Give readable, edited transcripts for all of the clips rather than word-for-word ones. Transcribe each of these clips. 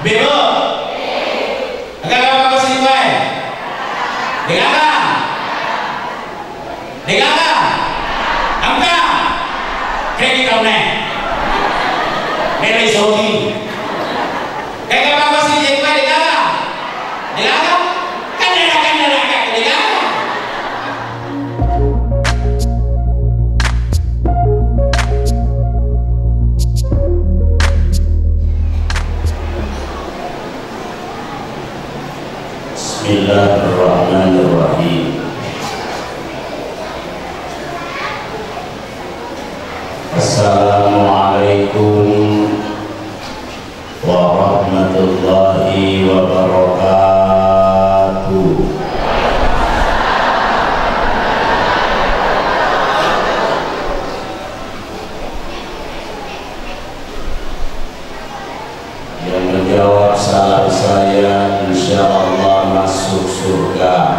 Bebo. Agak apa kau sini baik? Dengarkan. Dengarkan. Angka. Kayak kau nih. Dari Saudi. Kayak apa kau sini baik? Dengarkan. Dengarkan. Kan dengarkan. Dengarkan. Bismillahirrahmanirrahim. Assalamualaikum warahmatullahi wabarakatuh. Yang menjawab salam saya insya Allah masuk surga.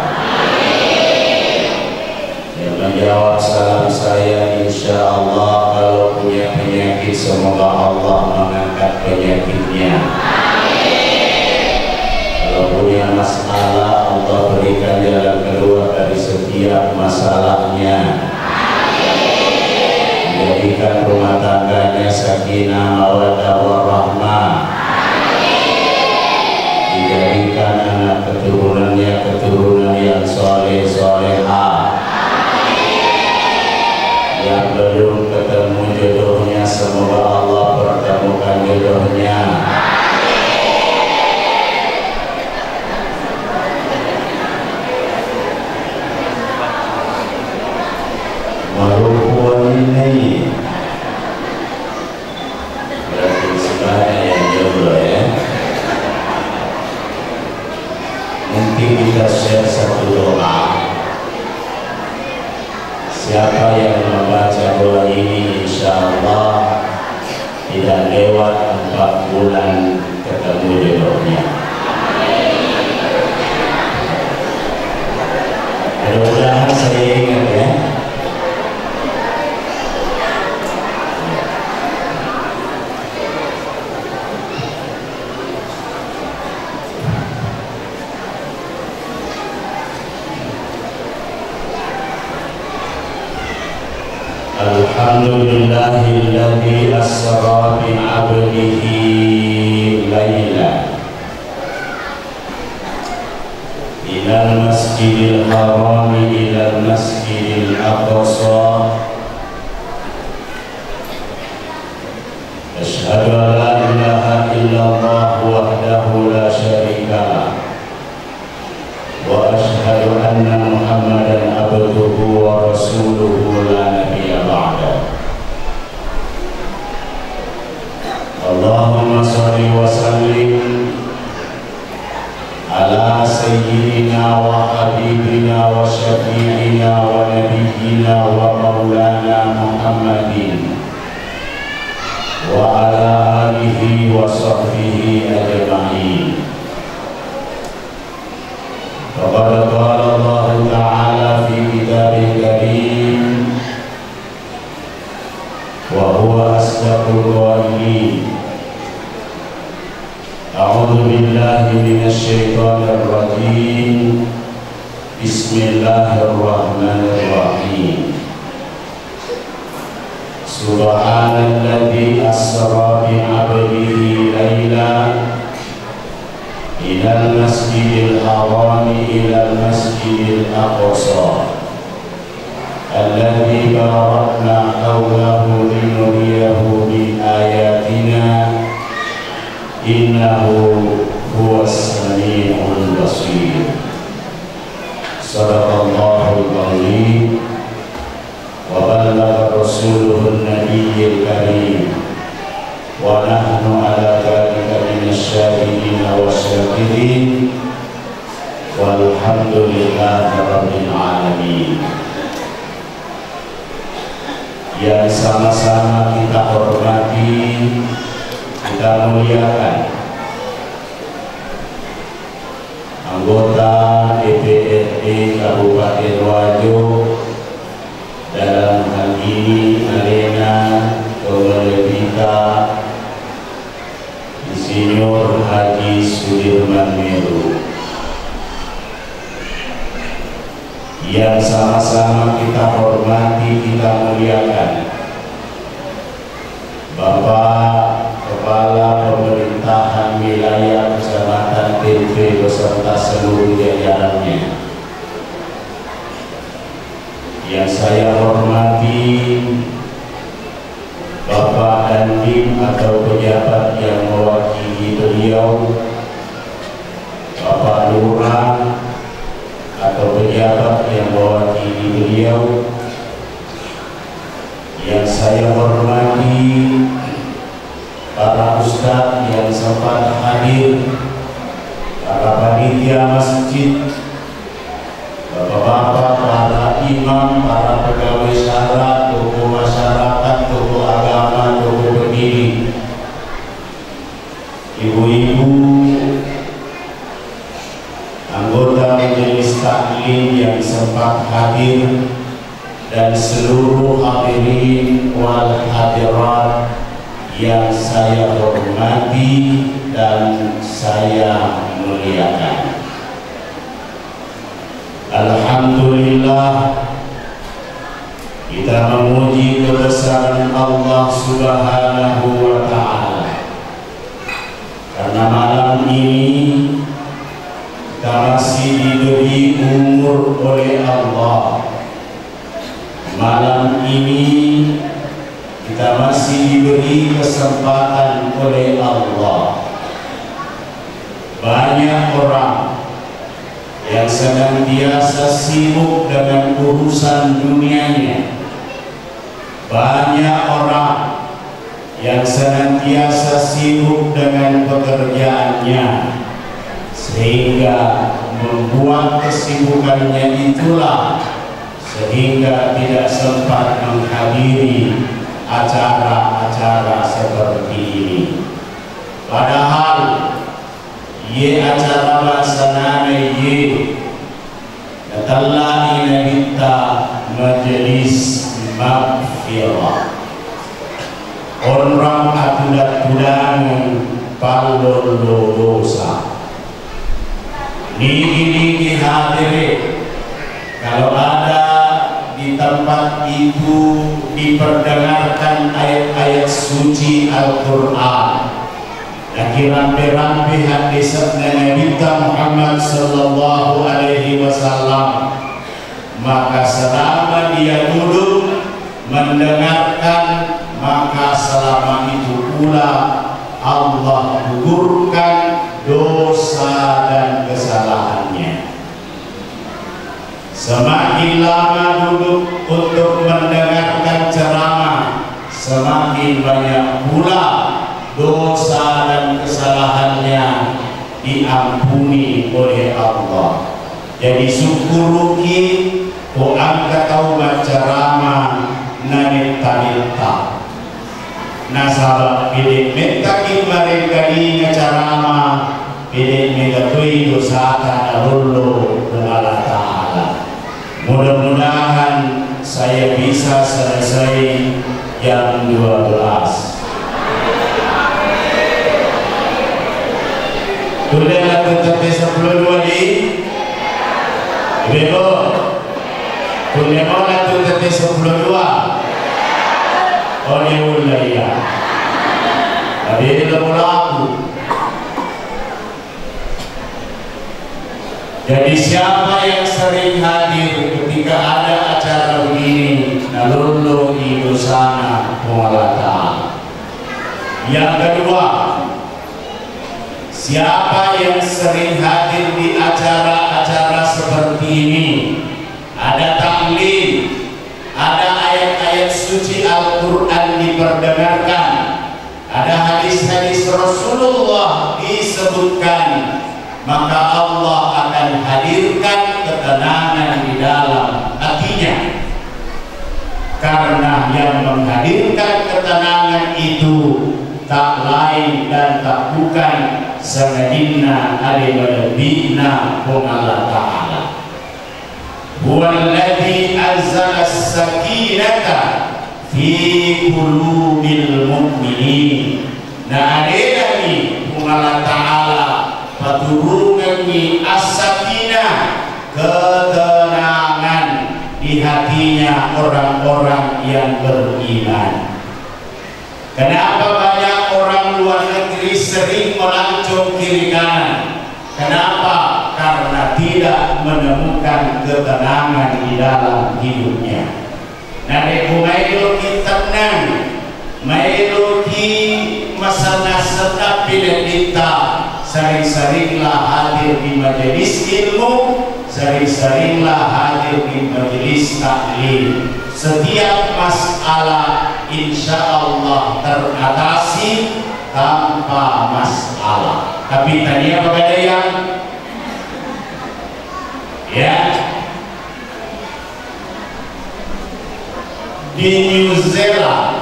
Yang menjawab salam saya insya Allah kalau punya penyakit semoga Allah mengangkat penyakitnya. Kalau punya masalah Allah berikan jalan keluar dari setiap masalahnya. Menjadikan rumah tangganya sakinah mawaddah warahmah. Dijadikan anak keturunannya keturunan yang soleh solehah. Yang belum ketemu jodohnya semoga Allah pertemukan jodohnya. Merupakan ini berarti sebanyak yang jodoh ya. Mungkin kita share satu doa. Siapa yang membaca doa ini insya Allah tidak lewat 4 bulan ketemu jodohnya. Mudah-mudahan saya ingat ya. Alhamdulillahilladzi asra bi 'abdihi laila ilal masjidil haram ilal masjidil aqsa. Asyhadu an la ilaha illallah wahdahu la syarika lah wa asyhadu anna Muhammadan abduhu wa rasuluhu la nabiyya ba'da. Allahumma shalli wa sallim ala sayyidina wa habibina wa syafi'ina wa nabiyyina wa maulana Muhammadin wa ala alihi wa sahbihi ajma'in. Faqad qala Allah Ta'ala fi kitabihil karim wa huwa asdaqul qailin. A'udzu billahi minasy syaithanir rajim. Bismillahirrahmanirrahim. Subhanalladzi asra bi 'abdihi lailan ilal masjidil haram ilal masjidil aqsa alladzi barakna hawlahu linuriyahu min ayatina innahu huwas sami'ul basir. Sadaqallahul azim wa ballagha rasuluhun nabiyyil karim wa nahnu ala dzalika minasyahidin wasyakirin walhamdulillahi rabbil alamin. Yang sama-sama kita hormati, kita muliakan anggota DPRD Kabupaten Wajo, dalam hal ini Alena Komalevita, Insinyur Insinyur Haji Sudirman Meru, yang sama-sama kita hormati, kita muliakan Bapak Kepala Pemerintahan Wilayah Kecamatan Timpe beserta seluruh jajarannya, yang saya hormati Bapak Dandim atau pejabat yang mewakili beliau, Bapak Lurah atau pejabat yang mewakili beliau, yang saya hormati para ustadz yang sempat hadir, para panitia masjid, bapak-bapak, para imam, para pegawai syara, tokoh masyarakat, tokoh agama, tokoh pendiri, ibu-ibu, anggota majelis taklim yang sempat hadir, dan seluruh hadirin wal hadirat yang saya hormati dan saya muliakan. Alhamdulillah, kita memuji kebesaran Allah Subhanahu wa Ta'ala, karena malam ini kita masih diberi umur oleh Allah. Malam ini kita masih diberi kesempatan oleh Allah. Banyak orang yang senantiasa sibuk dengan urusan dunianya, banyak orang yang senantiasa sibuk dengan pekerjaannya, sehingga membuat kesibukannya itulah sehingga tidak sempat menghadiri acara-acara seperti ini. Padahal ye acara laksanana ye datalla ina kita majelis maghfirah orang atudat-tudangan palol dosa niki hadiri. Kalau ada di tempat itu diperdengarkan ayat-ayat suci Al-Quran, lagi rampe-rampe hadis Nabi Muhammad sallallahu alaihi wasallam, maka selama dia duduk mendengarkan, maka selama itu pula Allah gugurkan dosa dan kesalahannya. Semakin lama duduk untuk mendengarkan ceramah, semakin banyak pula dosa dan kesalahannya diampuni oleh Allah. Jadi syukuruki ko angka taubat ceramah nanita-nita. Nasabak bidik mentakin mereka di ceramah, bidik megatui dosa tanah lulu dengan Allah Ta'ala. Mudah-mudahan saya bisa selesai jam 12. Tulilah tetapi sebelum di Bebo tulilah mana tetapi sebelum 2 oleh wilayah tapi tidak berlaku. Jadi siapa yang sering hadir ketika ada acara begini, nalulu itu sana Allah. Yang kedua, siapa yang sering hadir di acara-acara seperti ini, ada taklim, ada ayat-ayat suci Al-Quran diperdengarkan, ada hadis-hadis Rasulullah disebutkan, maka Allah akan hadirkan ketenangan di dalam hatinya. Karena yang menghadirkan ketenangan itu tak lain dan tak bukan Sayyidina Ali Nabiina Allah Ta'ala. Huwallazi anzala as-sakinata fi qulubil mu'minin. Nah, ada lagi Subhanahu wa taala paturungannya as-sakinah, ketenangan di hatinya orang-orang yang beriman. Kenapa banyak orang luar negeri sering melancong kiri kanan? Kenapa? Karena tidak menemukan ketenangan di dalam hidupnya. Nah, maido kita tenang, maido ki masalah serta pilih kita, sering-seringlah hadir di majelis ilmu, sering-seringlah hadir di majelis taklim. Setiap masalah insya Allah teratasi tanpa masalah. Tapi tadi apa kata yang ya di New Zealand,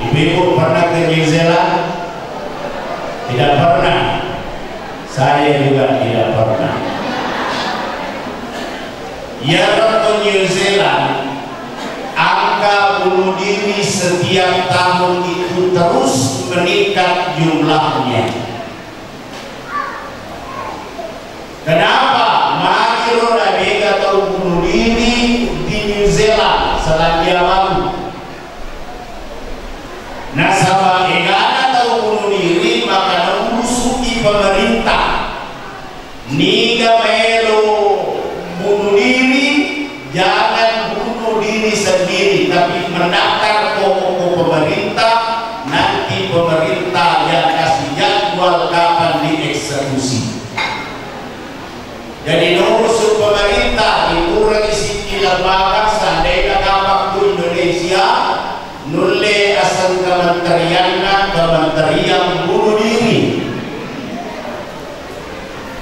ibu pernah ke New Zealand? Tidak pernah. Saya juga tidak pernah. Ya, ke New Zealand, angka bunuh diri setiap tahun itu terus meningkat jumlahnya. Kenapa? Makiro nabi atau bunuh diri di New Zealand Selandia Baru. Nasabah egana atau bunuh diri maka memusuhi pemerintah. Niga melo bunuh diri, jangan bunuh diri sendiri, tapi mendaftar ke pemerintah. Nanti pemerintah yang kasih jadwal kapan dieksekusi. Jadi nurus pemerintah dikurang isi lembaga seandainya kapan ke Indonesia nulle asal kementerian bunuh diri.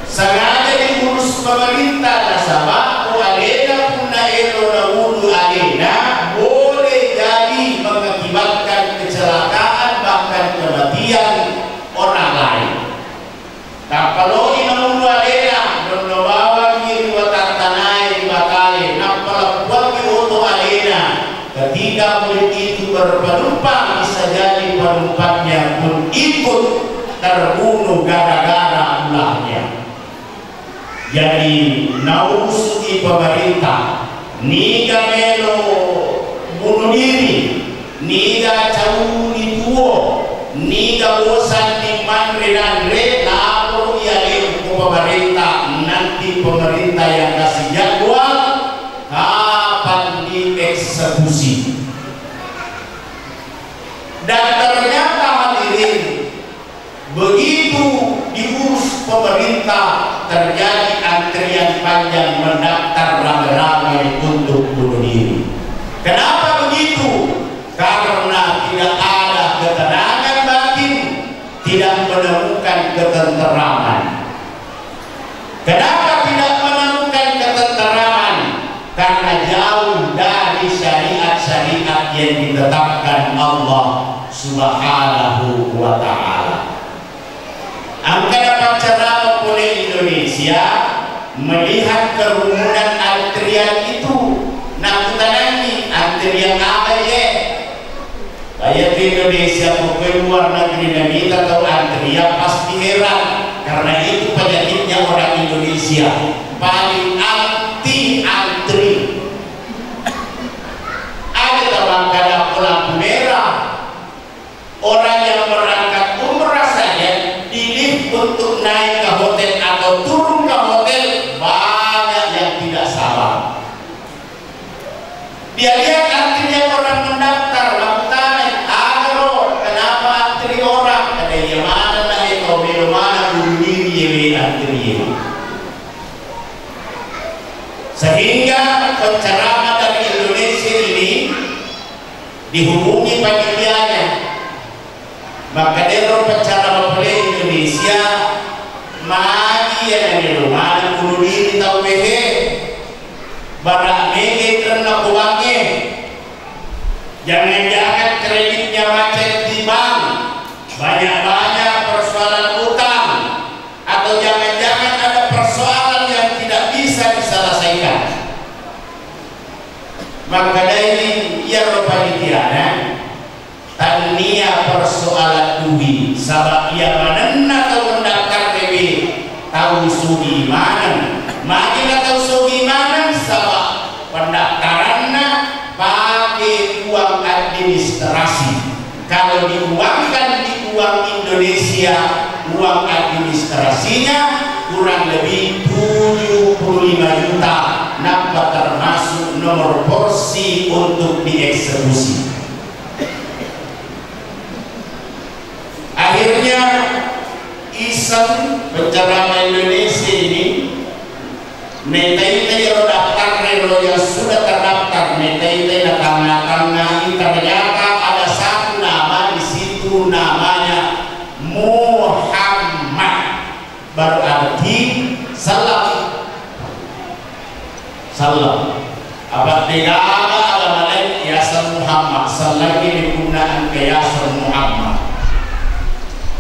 Sengaja diurus pemerintah nasabah alena punna elo na wudu alena boleh jadi mengakibatkan kecelakaan bahkan kematian orang lain. Nah, kalau ina wudu alena don bawa kiri watartanai bakale nampal buat ki wudu alena ketika murid itu berpenumpang bisa jadi penumpangnya pun ikut terbunuh gara-gara ulahnya. Jadi nausuki pemerintah niga melo bunuh diri, niga cauni tuo, niga bosan di mandre lapor ia ke pemerintah. Nanti pemerintah yang kasih jadwal kapan dieksekusi. Dan ternyata hadirin, begitu diurus pemerintah terjadi antrian panjang mendaftar ramai-ramai untuk bunuh diri. Kenapa begitu? Karena tidak ada ketenangan batin, tidak menemukan ketenteraman. Kenapa tidak menemukan ketenteraman? Karena jauh dari syariat-syariat yang ditetapkan Allah Subhanahu wa ta'ala. Angka pacara oleh Indonesia melihat kerumunan antrian itu, nak tanani antrian apa ya? Kayak di Indonesia pokoknya luar negeri nanti tahu antrian pasti heran karena itu penyakitnya orang Indonesia paling anti antri. Ada terbangkan lampu merah, orang yang berangkat umrah saja untuk naik ke hotel atau turun ke hotel banyak yang tidak sabar. Dia lihat antrinya orang mendaftar lampu tangan, agro kenapa antri orang? Ada yang mana naik mobil mana bunuh diri antri. Sehingga penceramah dari Indonesia ini dihubungi panitianya. Maka dia penceramah oleh Indonesia magi yang di rumah bunuh diri tahu behe barak mege ternak uangnya, jangan-jangan kreditnya macet di bank, banyak-banyak persoalan utang, atau jangan-jangan ada persoalan yang tidak bisa diselesaikan. Maka dari ia panitiana tania hanya persoalan duit. Sabab ia manenna atau mendaftar dewi tahu sugi manen, makin atau sugi manen sabab pendaftarannya pakai uang administrasi. Kalau diuangkan di uang Indonesia, uang administrasinya kurang lebih 75 juta, nampak termasuk nomor porsi untuk dieksekusi. Akhirnya iseng penceramah Indonesia ini netai-netai daftar relo yang sudah terdaftar, netai-netai tengah-tengah, ternyata ada satu nama di situ, namanya Muhammad, berarti salam. Abad negara agama lain Yasir Muhammad, selagi digunakan ke Yasir Muhammad.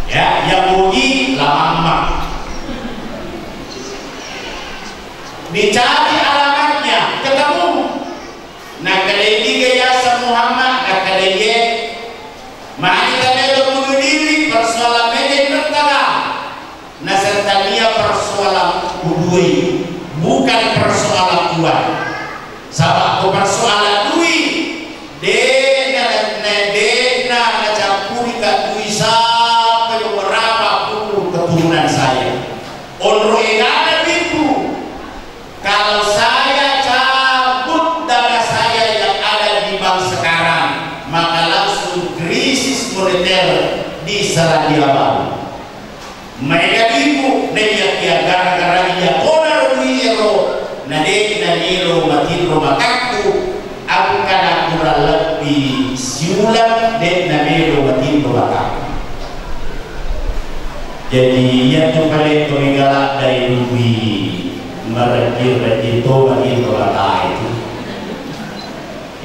Ya, Yahudi lama. Dicari alamatnya, ketemu. Nah, kadang-kadang Yasir Muhammad, kadang-kadang mari kita bunuh diri, persoalan media bertala. Nah, sertania persoalan budui, bukan persoalan uang. Sabab persoalan duit, dena campuri ke duit sampai beberapa puluh keturunan saya. Onro egana itu, kalau saya cabut dana saya yang ada di bank sekarang, maka langsung krisis moneter di Selandia Baru. Mereka ibu dia gara-gara dia konar wiro nadek naniro matiro makaku aku kana kurang lebih siulan dek naniro matiro makaku. Jadi ia tu paling mengalak dari duit merekir itu matiro makaku.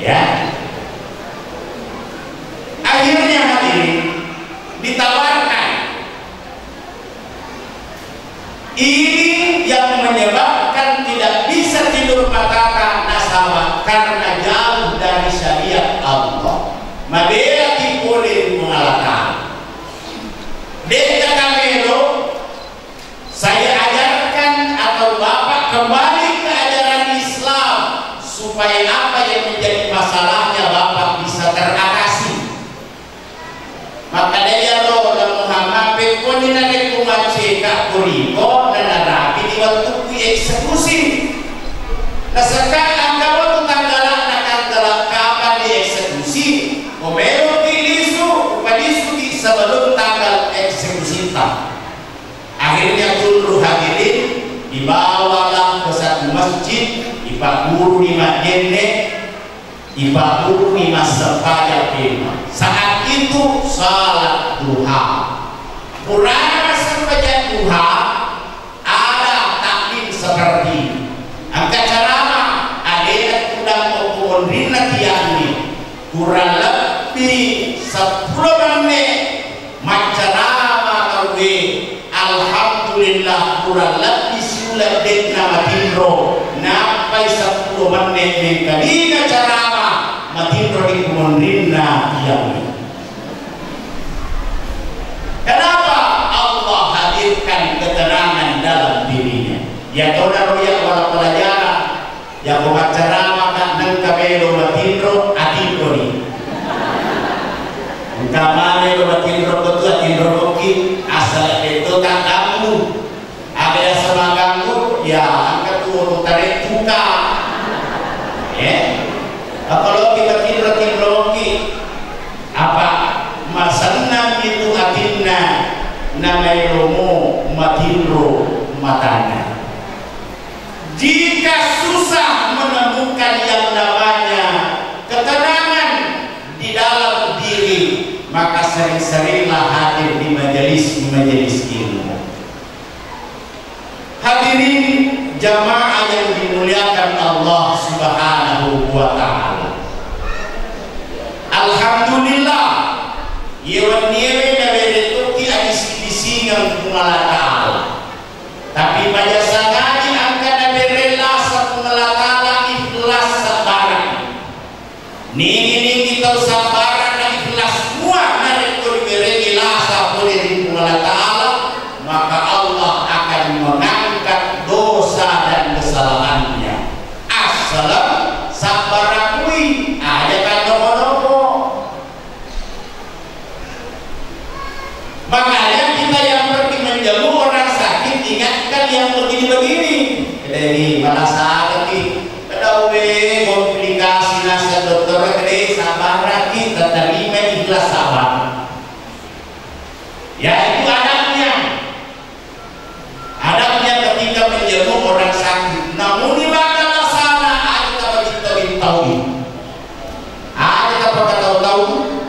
Ya. Akhirnya hadirin ditawarkan. Ini yang menyebabkan tidak bisa tidur mata nasabah karena jauh dari syariat Allah. Mabela boleh mengalahkan. Deka Kamelo, saya ajarkan atau Bapak kembali ke ajaran Islam supaya apa yang menjadi masalahnya Bapak bisa teratasi. Maka dia roh dan Muhammad pekoni nade kumace kak kuriko dan rapi di waktu dieksekusi. Nah sekarang kalau tanggalan kapan dieksekusi, komero pilisu di sebelum tanggal eksekusi tak. Akhirnya turun hadirin dibawalah ke satu masjid, ipak guru di Madinah, ipak guru di Masjid Pema. Saat itu salat duha. Purana sembahyang duha ada taklim seperti angkat ceramah ada kudang mohon rina tiang kurang lebih 10 menit macarama kawe alhamdulillah kurang lebih sudah dek nama tindro nampai 10 menit mengkalinya ceramah matindro di mohon rina tiang. Kenapa Allah hadirkan ketenangan dalam dirinya? Ya toda roya wala pelajaran, ya ceramah kak nang kabelo matindro atindro ni. Kamane lo matindro betul atindro koki asal itu tak kamu. Ada sama kamu ya angkat turun tarik tuka. Ya. Kalau kita tindro koki apa masanna itu atinna namai romo matindro matanya. Jika susah menemukan yang namanya ketenangan di dalam diri, maka sering-seringlah hadir di majelis ilmu. Hadirin jamaah yang dimuliakan Allah Subhanahu wa ta'ala. Alhamdulillah yewan niewe dari Turki adisi-disingan kumala ta'ala. Tapi pada sangat angka dari relasa kumala ta'ala ikhlas sabaran. Nini kita sabaran dan ikhlas semua dari Makanya kita yang pergi menjamu orang sakit, ingatkan yang begini-begini. Jadi malah sakit, kedawe komplikasi nasihat dokter, jadi sabar kita terima ikhlas sabar. Ya itu adabnya. Adabnya ketika menjamu orang sakit. Namun di mana sana ada kita tahu. Ada apa tahu?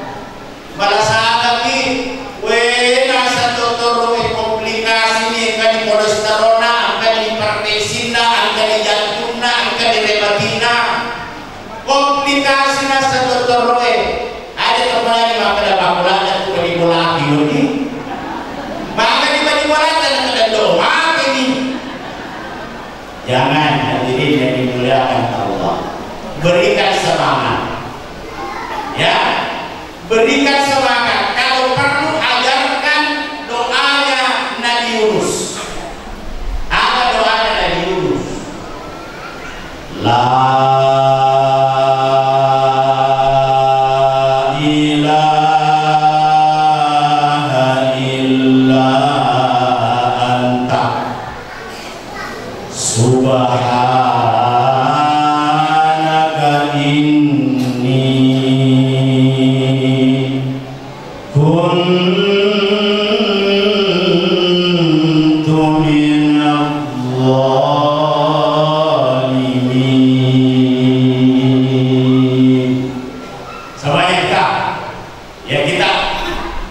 Malah sakit. Nasihat dokter komplikasi ni kan di kolesterolna, kan di hipertensina, kan di jantungna, kan di rematina. Komplikasi nasihat dokter ada teman yang makan bola dan tuh di bola ini. Maka di bola dan ada doa ini. Jangan hadirin yang dimuliakan Allah. Berikan semangat. Ya, berikan semangat. Kalau perlu ajarkan doanya Nabi Yunus. Apa doanya Nabi Yunus? La ilaha illa anta subhanaka inni kuntu minadh-dhalimin. Semuanya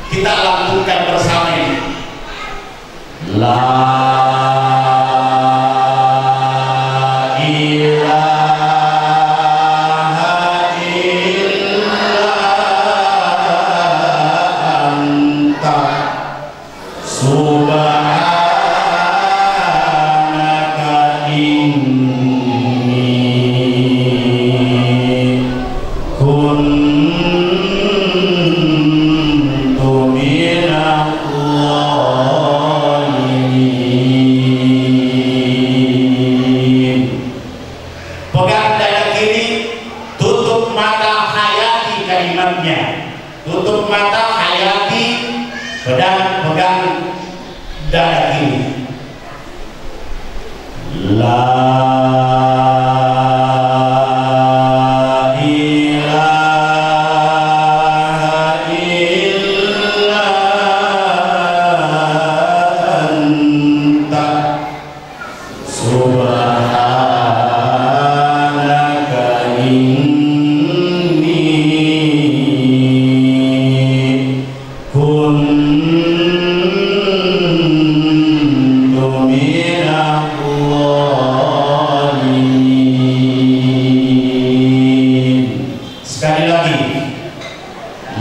kita lakukan bersama ini. La tutup mata hayati dan pegang dada kiri. La ilaha illa anta subhanaka inni kuntu minadh-dhalimin. Sekali lagi,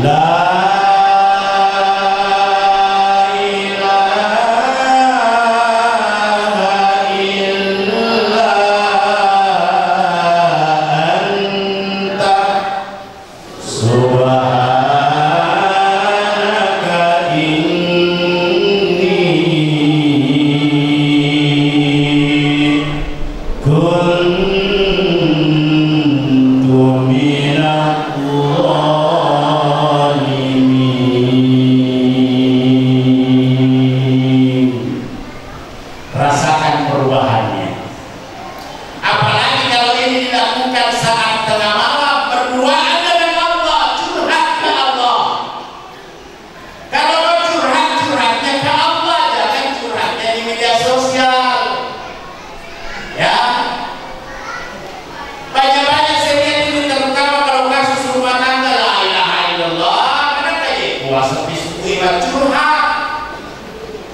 la ilaha illa anta subhanaka inni kuntu minadh-dhalimin. Rasakan perubahannya. Apalagi kalau ini dilakukan saat tengah malam, berduaan dengan Allah, curhat ke Allah. Kalau mau curhatnya ke Allah, jangan curhatnya di media sosial. Ya, banyak-banyak saya lihat ini, terutama kalau kasus rumah tangga, la ilaha illallah, kenapa ya? Puasa biskuit curhat.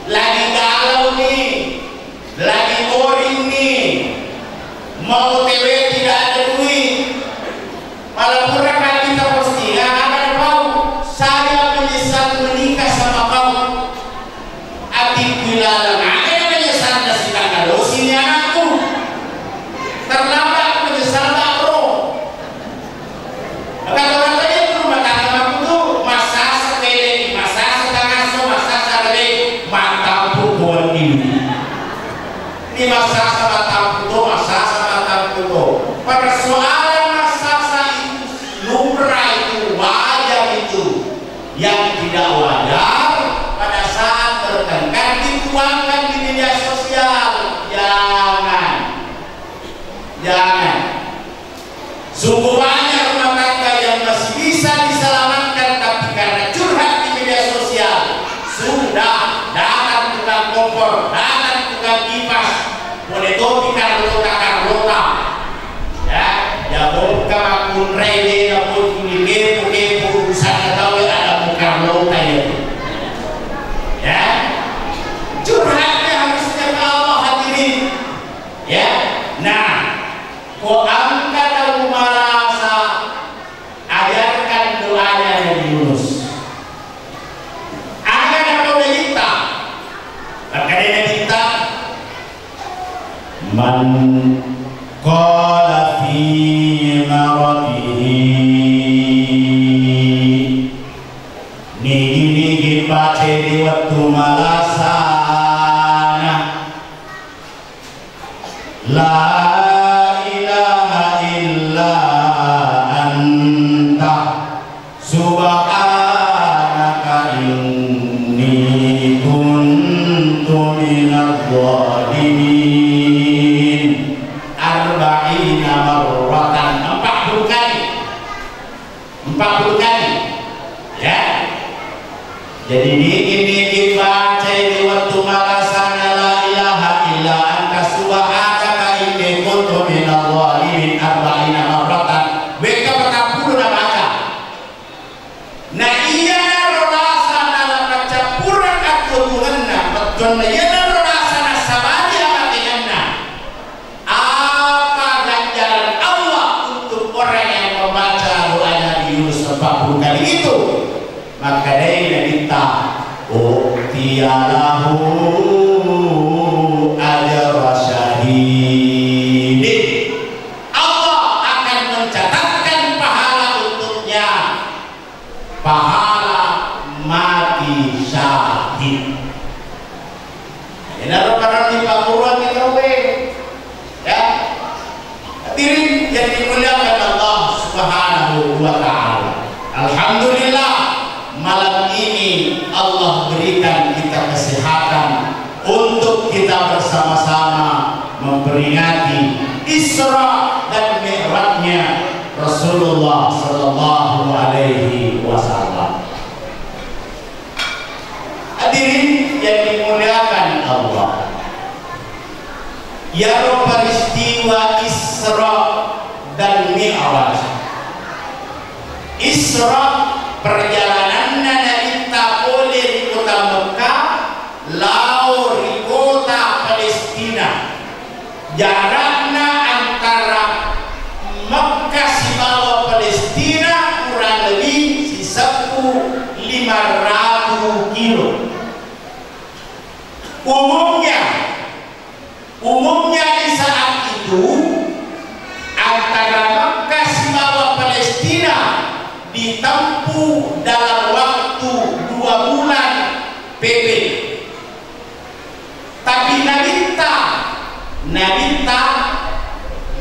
Lagi galau nih, lagi boring nih, mau TW tidak ada duit, malah kurang kali kita postingan akan kau, saya menyesal menikah sama kau, atiku lalang, ada menyesal nasi kakak dosi anakku, terlambat menyesal tak bro. Kata orang tadi itu rumah tangga aku tuh masa sepele, masa setengah so, masa sepele, mantap buat ini. Ini masa sama tamputo, masa sama tamputo. Persoalan masa itu lumrah, itu wajar itu. Yang tidak wajar pada kompor, datang tukang kipas, boleh topi Carlota, ya, buka akun rede, akun ini kepo, saya tahu ada Carlota itu, ya, curhatnya harusnya ke Allah hadirin, ya, nah, kau angkat Abu Marasa, ajarkan doanya Nabi Yunus. Man qala fi maradihi nigi baca di waktu malasana la ilaha illa anta subhanaka inni kuntu minadh dhalimin 40 kali, ya. Jadi ini baca di waktu malasana la ilaha illa anta subhanaka inni kuntu minadh dhalimin 40 marratan. Mereka berkapur dan baca. Nah iya rolasana la kacampuran aku mengenna betul iya rolasana sabari amatianna. Apa ganjaran Allah untuk orang yang membaca doa Nabi Yunus 40 kali itu? Maka dia minta tialahu ajra syahidin. Allah akan mencatatkan pahala untuknya, pahala mati syahid. Ini adalah di pamuruan kita ya. Hadirin yang dimuliakan Allah Subhanahu wa taala. Alhamdulillah malam ini Allah berikan kita kesehatan untuk kita bersama-sama memperingati Isra dan Mi'rajnya Rasulullah sallallahu alaihi wasallam. Hadirin yang dimuliakan Allah, ya peristiwa Isra dan Mi'raj. Isra perjalanan Nabi oleh di kota Mekah lalu di kota Palestina. Jaraknya antara Mekah sibawa Palestina kurang lebih 1.500 kilo. Umumnya di saat itu antara Mekah sibawa Palestina ditempuh dalam waktu 2 bulan PP. Tapi Nabita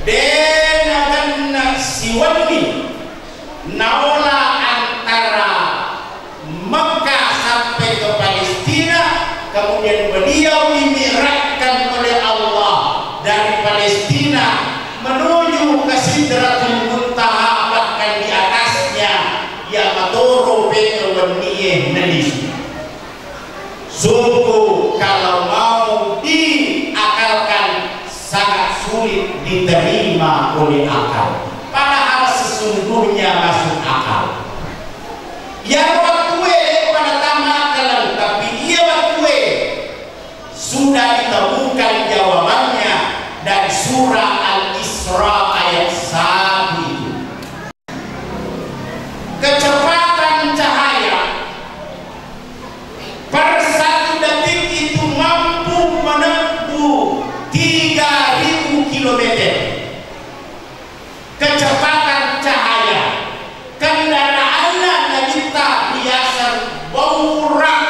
dengan siwani naola antara Mekah sampai ke Palestina, kemudian beliau dimi'rajkan oleh Allah dari Palestina menuju ke Sidratul Muntaha, bahkan di atasnya Yamatoro Bekeweniyeh Nelis. Sungguh kalau mau diakalkan sangat sulit diterima oleh akal, padahal sesungguhnya masuk akal. Yang waktu pada tamakalan, tapi ia waktu sudah ditemukan jawabannya dari surah Al-Isra ayat 1 itu. Kecepatan cahaya per 1 detik itu mampu menempuh 3.000 km. Kecepatan cahaya, kendaraannya Nabita biasa baurak,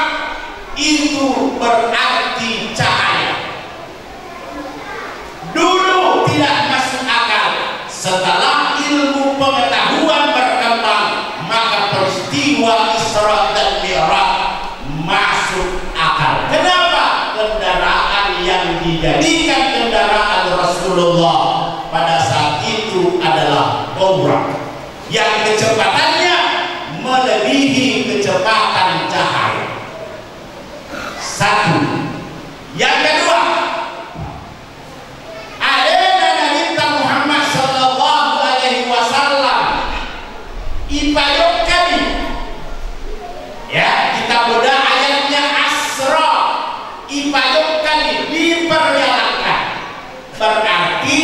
itu berarti cahaya. Dulu tidak masuk akal, setelah ilmu pengetahuan berkembang maka peristiwa Isra dan Mi'raj masuk akal. Kenapa? Kendaraan yang dijadikan kendaraan Rasulullah pada saat itu adalah baurak yang kecepatannya melebihi kecepatan cahaya. 1. Yang kedua, alena Nabi Muhammad sallallahu alaihi wasallam ipayok kami. Ya, kita muda ayatnya asra, ipayok kami diperjalankan. Berarti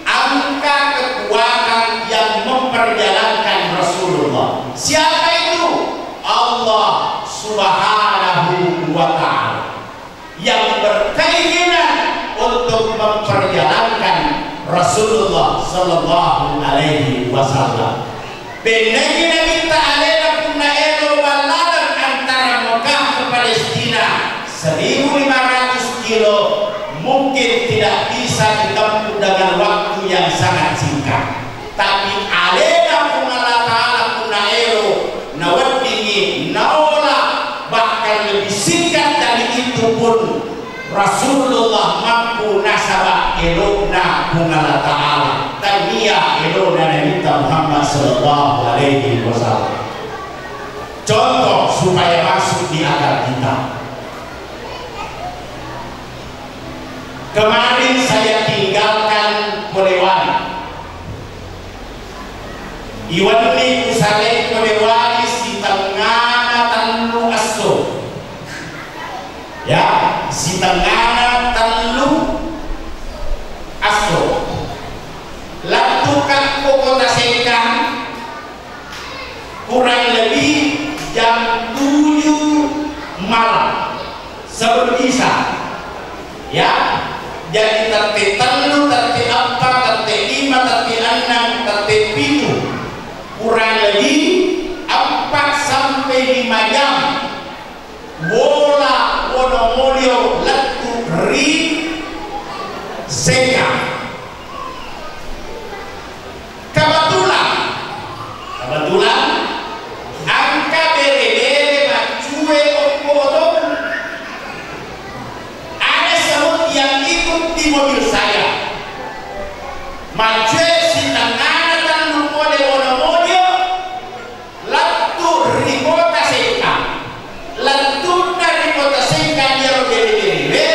angka kekuatan yang memperjalankan Rasulullah. Siapa itu? Allah Subhanahu wa ta'ala yang berkeinginan untuk memperjalankan Rasulullah sallallahu alaihi wasallam. Benarnya kita alena punna elo balalan antara Mekah ke Palestina 1.500 kilo mungkin tidak bisa ditempuh dengan waktu yang sangat singkat. Tapi alena punna Allah Ta'ala punna elo nawadingi naola bahkan lebih singkat dari itu pun Rasulullah mampu nasabah elokna Allah Ta'ala taniyah elokna Nabi Muhammad sallallahu alaihi wasallam. Contoh supaya masuk di akal kita. Kemarin saya tinggalkan Polewali. Iwani usalai Polewali si tengah tanlu aso. Ya, si tengah tanlu aso. Lakukan kota Sekang kurang lebih jam 7 malam sebelum Isya. Ya, jadi terti telu, terti empat, terti lima, terti enam, terti pitu kurang lebih 4 sampai 5 jam bola Wonomolio latu ri Sekang. Kebetulan angka bere-bere macue opo ada semut yang ikut di mobil saya. Macue si tengah dan lupode Wonomolio latu ri kota Sekang. Latu dari kota Sekang dia bere-bere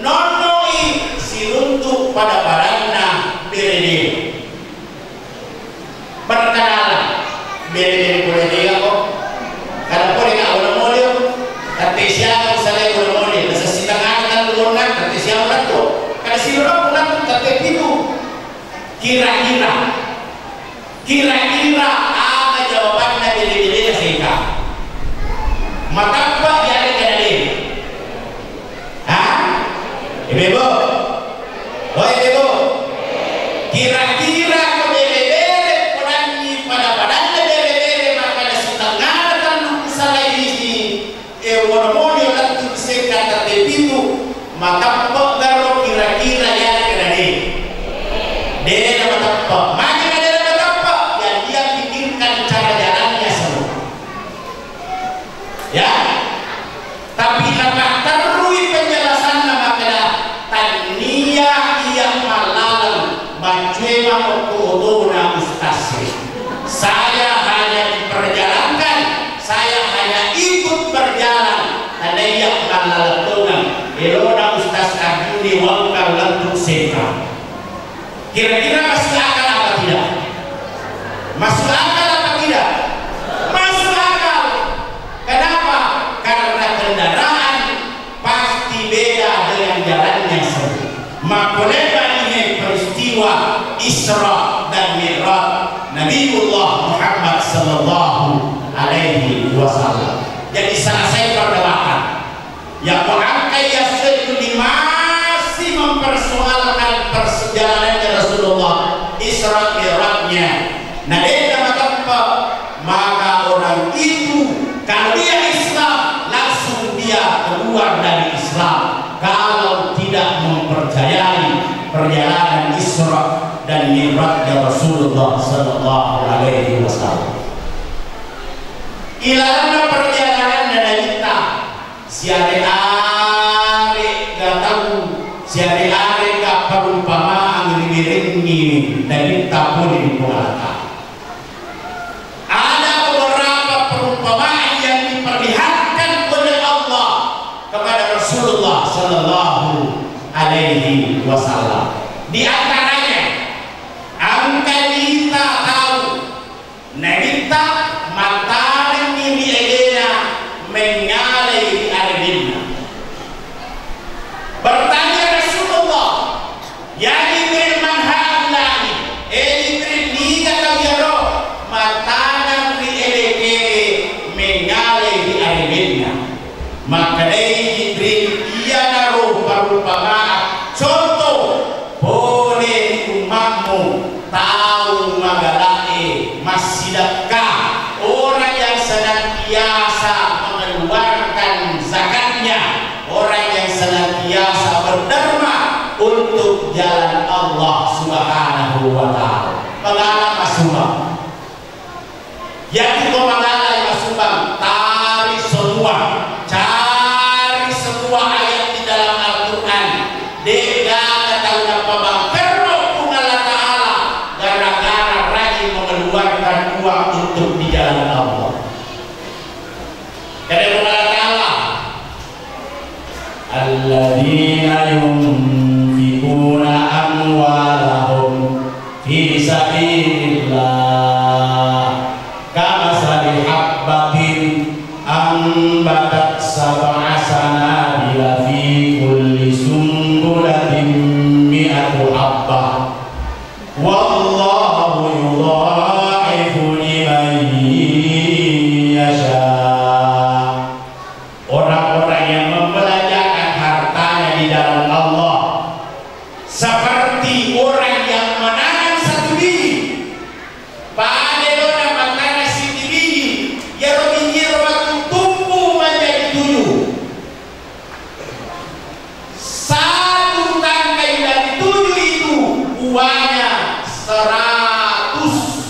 nonoi si runtuh pada barangna bere-bere. Perkenalan bere-bere boleh dia kok karena boleh nggak Wonomolio tapi siapa misalnya Wonomolio nasa sitang kan lunak tapi siapa latu karena si lunak latu tapi itu kira-kira apa jawabannya bere-bere sehingga maka apa ya ada kena dia ibu oh ibu kira-kira maka pegaro kira-kira ya kena dia dapat apa makanya dia dapat apa yang dia pikirkan cara jalannya semua ya tapi apa terui penjelasan maka taniyah yang malalan macema mokuduna ustasi saya hanya diperjalankan saya hanya ikut berjalan ada yang malalan elona ustaz Abdul wangkal lantuk seka. Kira-kira masuk akal apa tidak? Masuk akal apa tidak? Masuk akal. Kenapa? Karena kendaraan pasti beda dengan jalannya sendiri. Makuleba ini peristiwa Isra dan Mi'raj Nabiullah Muhammad sallallahu alaihi wasallam. Jadi selesai perdebatan. Yang merangkai Yasir masih mempersoalkan perjalanannya Rasulullah Isra Mi'rajnya. Nah dia maka orang itu kalau dia Islam langsung dia keluar dari Islam kalau tidak mempercayai perjalanan Isra dan Mi'rajnya Rasulullah sallallahu alaihi wasallam. Ilana perjalanan dari kita siare-are gak tahu siare-are gak perumpamaan diberingi dan tapun di muka. Ada beberapa perumpamaan yang diperlihatkan oleh Allah kepada Rasulullah Rasulullah sallallahu alaihi wasallam. Di antaranya angkalita tahu nabita matanan ini edena mengalai di argina. Bertanya Rasulullah, ya Jibril man haulani? Jibril liga kawiyaro matanan ni eleke mengalai di argina. Maka Jibril ia naruh parupamaan contoh boleh umatmu tahu magalai masih dekat orang yang senantiasa mengeluarkan zakatnya, orang yang senantiasa berderma untuk jalan Allah Subhanahu wa Ta'ala. Mengalah masubang yang kau mengalah masubang tarik semua, cari semua ayat di dalam Al-Quran. Dega tahu apa bang kerok Allah Ta'ala gara-gara rajin mengeluarkan uang untuk di jalan Allah. Karena Allah Ta'ala alladzina yunfikuna amwalahum fi sabilillah kamasali habbatin ambatat sab'a sanabila fi kulli sumbulatin mi'atu habbah wallahu yudha'ifu liman yasha. Orang-orang yang membelanjakan hartanya di dalam Allah seperti orang yang menanam satu biji pada dona makanan si biji ya robinyir waktu tumbuh menjadi 7. Satu tangkai dari 7 itu buahnya 100.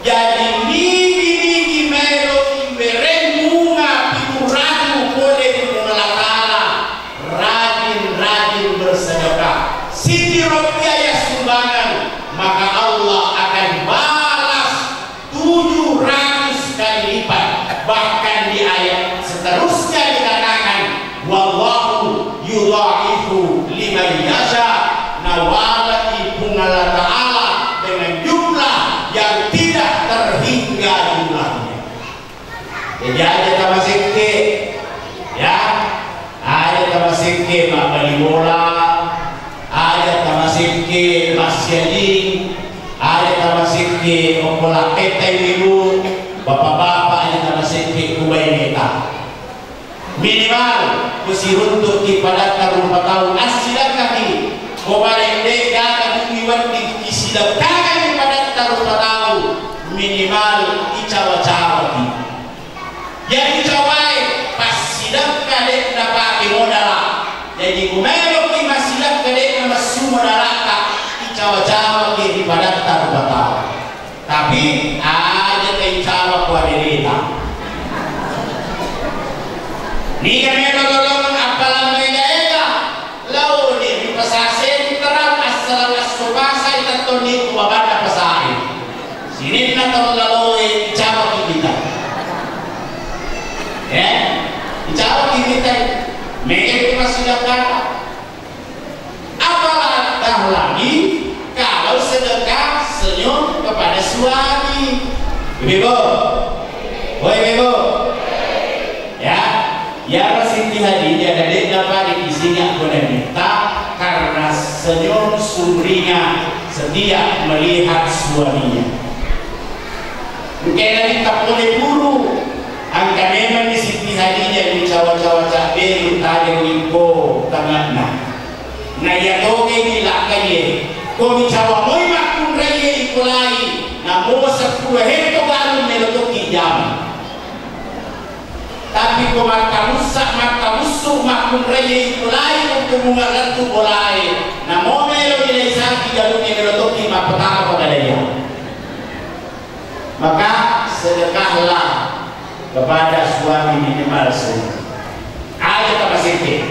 Jadi migi melo imberen bunga pinuradu boleh mengelakala rajin-rajin bersedekah. Siti rupiah ya sumbangan maka Allah akan balas 700 kali lipat. Bahkan di ayat seterusnya dikatakan wallahu yudha'ifu liman yasha, nawalati Allah Ta'ala dengan jumlah yang tidak terhingga jumlahnya. Jadi ada tambah sikit ya, ada tambah sikit mak beli bola, ada tambah sikit masyading, ada tambah sikit opola peteng ibu, bapak-bapak ada tambah sikit kubai neta. Minimal mesti untuk kepada taruh tahun asilan kaki kembali mereka kebumiwan di sidapkan kepada taruh tahun minimal icawa-cawa yang icawai pas sidap kadek dapat modal. Jadi kumelo ki masidap kadek nama semua darata icawa-cawa ki pada taruh tahun. Tapi ada icawa kuadirita ni kami tolong apalah mereka lau di pasase terang asal asopasa itu toni kubabada pasai sini na tolong lalu icawa kita ya icawa kita mereka masih dapat apalah dah lagi kalau sedekah senyum kepada suami ibu ibu ya ya Siti Hadijah dari dapat isinya boleh minta karena senyum sumrinya setiap melihat suaminya. Mungkin lagi tak boleh buru. Angka memang di Siti Hadijah di cawa-cawa caberu tadi wiko tengahnya. Nah ya toge bila kaya ko mi cawa moi makun raya ikulai na mo sa kuheto galon melotoki jam. Tapi kau mata musuh makun raya itu lain untuk mengalir tu bolai. Namun melo nilai sakit jalur melo toki makutaka pada dia. Maka sedekahlah kepada suami minimal sebulan. Ada tambah sikit,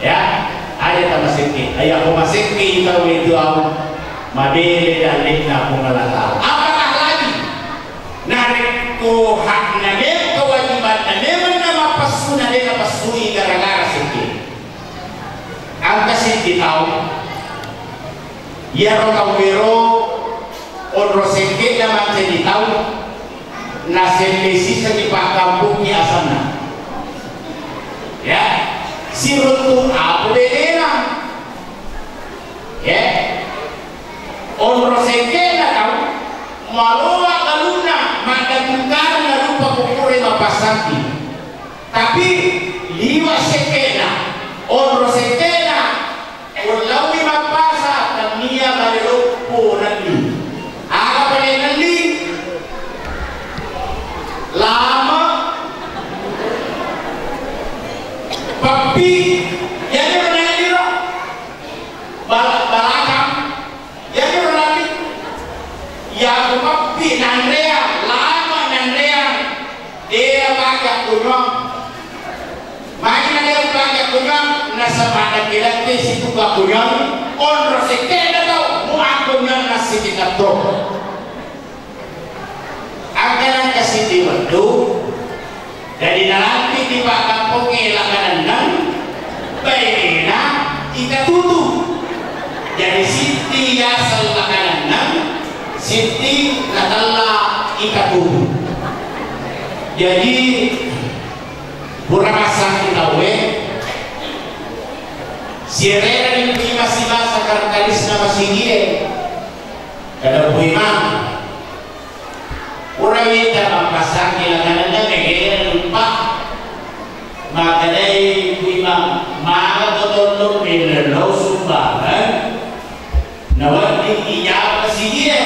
ya, ada tambah sikit. Ayah kau masih kita itu awak mabele dan lekna pengalatan. Apakah lagi? Narik ko hak nabi kewajiban nabi nama pasuna dia pasui gara-gara sikit. tahu ya rokau wero onro sengke nama jadi tahu nasib besi segi pak kampung di asana ya sirut apa bedanya ya onro sengke na tahu maluwa kaluna madagukar na rupa kukure mapasaki tapi liwa sekena onro sekena ulawi mapasa kania balilupo nanti aga pala nanti lama papi yan yung nanti balakang yan yung nanti yang papi nandrea lama nandrea dia pakai kunyong makanya dia pakai kunyong nasa mana kilate situ ka kunyong onro sekena tau mua kunyong nasi kita to angkalan kasi di waktu dari nanti di pak kampung ilakanan nang bayi na ikatutu jadi siti yasal lakanan nang siti natala ikatutu jadi buramasang itawe sirera ni masih masa karakteris nama singie kada buima urawita pampasang ilangannya negara lupa maka dari buima maka betul betul sumbangan nawat di ijab singie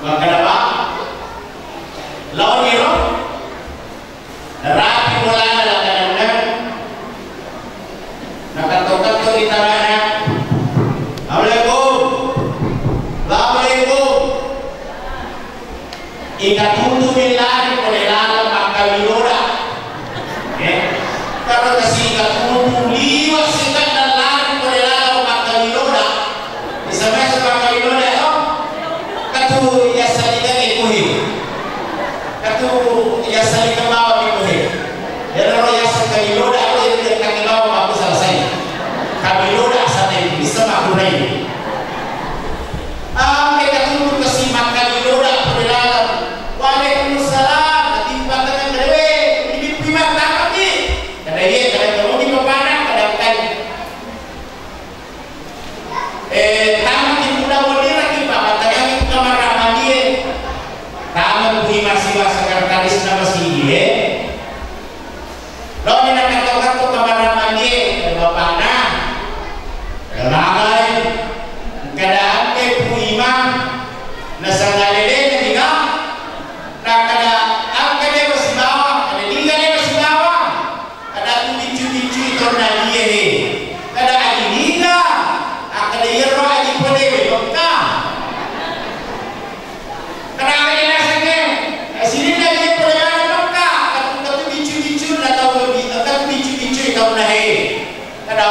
maka apa lawan iro rapi wala na lang nakatok-katok itarana Assalamualaikum ikatutu milari kolelala makamilora kalau kasih ikatutu liwas sikat dan lari kolelala makamilora isama sa makamilora katu yasalika ikuhi katu yasalika bawa ikuhi yana ro yasalika ako yung kakibawa maku selesai kamilora sana itu bisa makunai mereka tunggu kesimak kamilora kolelala Waalaikumsalam ketimbang dewe ini pimat tamat nih kada iya kada kamu di papanan kada kan tamat di muda modern di papat kada itu kamar ramadi tamat bui masih sekretaris nama si dia lo ni nak kata kamar ramadi kada papanan kada lagai kada ake bui mah nasangalele ni kada angka dia masih bawa, kada liga dia masih bawa, kada bicu-bicu itu na dia ni, kada adi liga, kada iro adi pole beloka, kada adi nasanya, sini dah dia pole beloka, kada bicu-bicu na tahu kada bicu-bicu itu na he, kada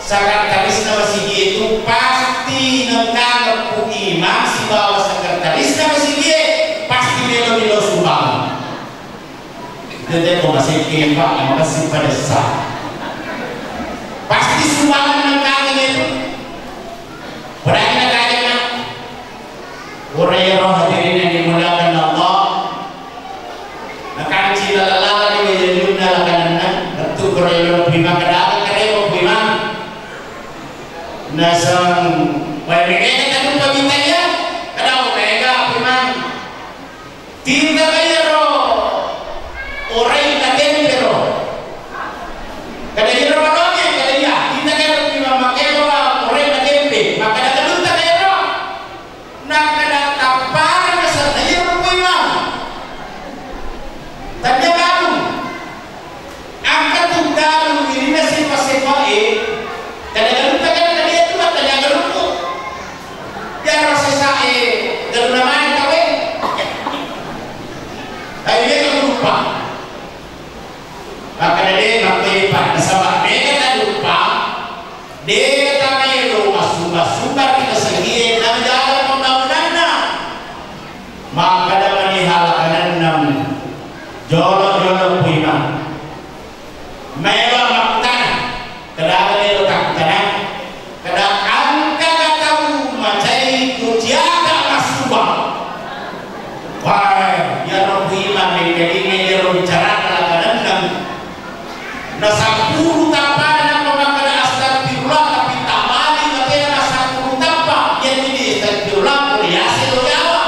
sekretaris nama si dia itu pasti nengkang imam si bawa sekretaris nama si dia. Pasti melo sumbang. Jadi kau masih kempak, masih pada sah. Pasti sumbangan nangkang itu. Berani nangkangnya. Orang roh hadirin yang dimuliakan Allah. Nangkang cila lala di meja dunia lakanan. Tentu kerana bima kedai kerana bima. Nasang, mereka tak lupa bintanya. Kadang mereka bima. Tinta bayaro orang na tempero kada jero madonya kada ya tinta kaya pima makero orang na tempe maka kada lunta bayaro nak kada tapar na sa tayo pima tanya kamu angkat tunggal ini nasi pasekoe kada lunta kada dia tu kada garupo ya rasa sae garnaman kawe ayo dia lupa maka dia nak sama mereka tak lupa dia tak mahu masuk kita sendiri dalam jalan pembangunan maka dapat dihalangkan enam jolo puima mewah makan terdapat dia letak tanah 10 tapanan pemakan astagfirullah tapi tak balik katanya 10 tapak yang ini astagfirullah kuliah itu jawab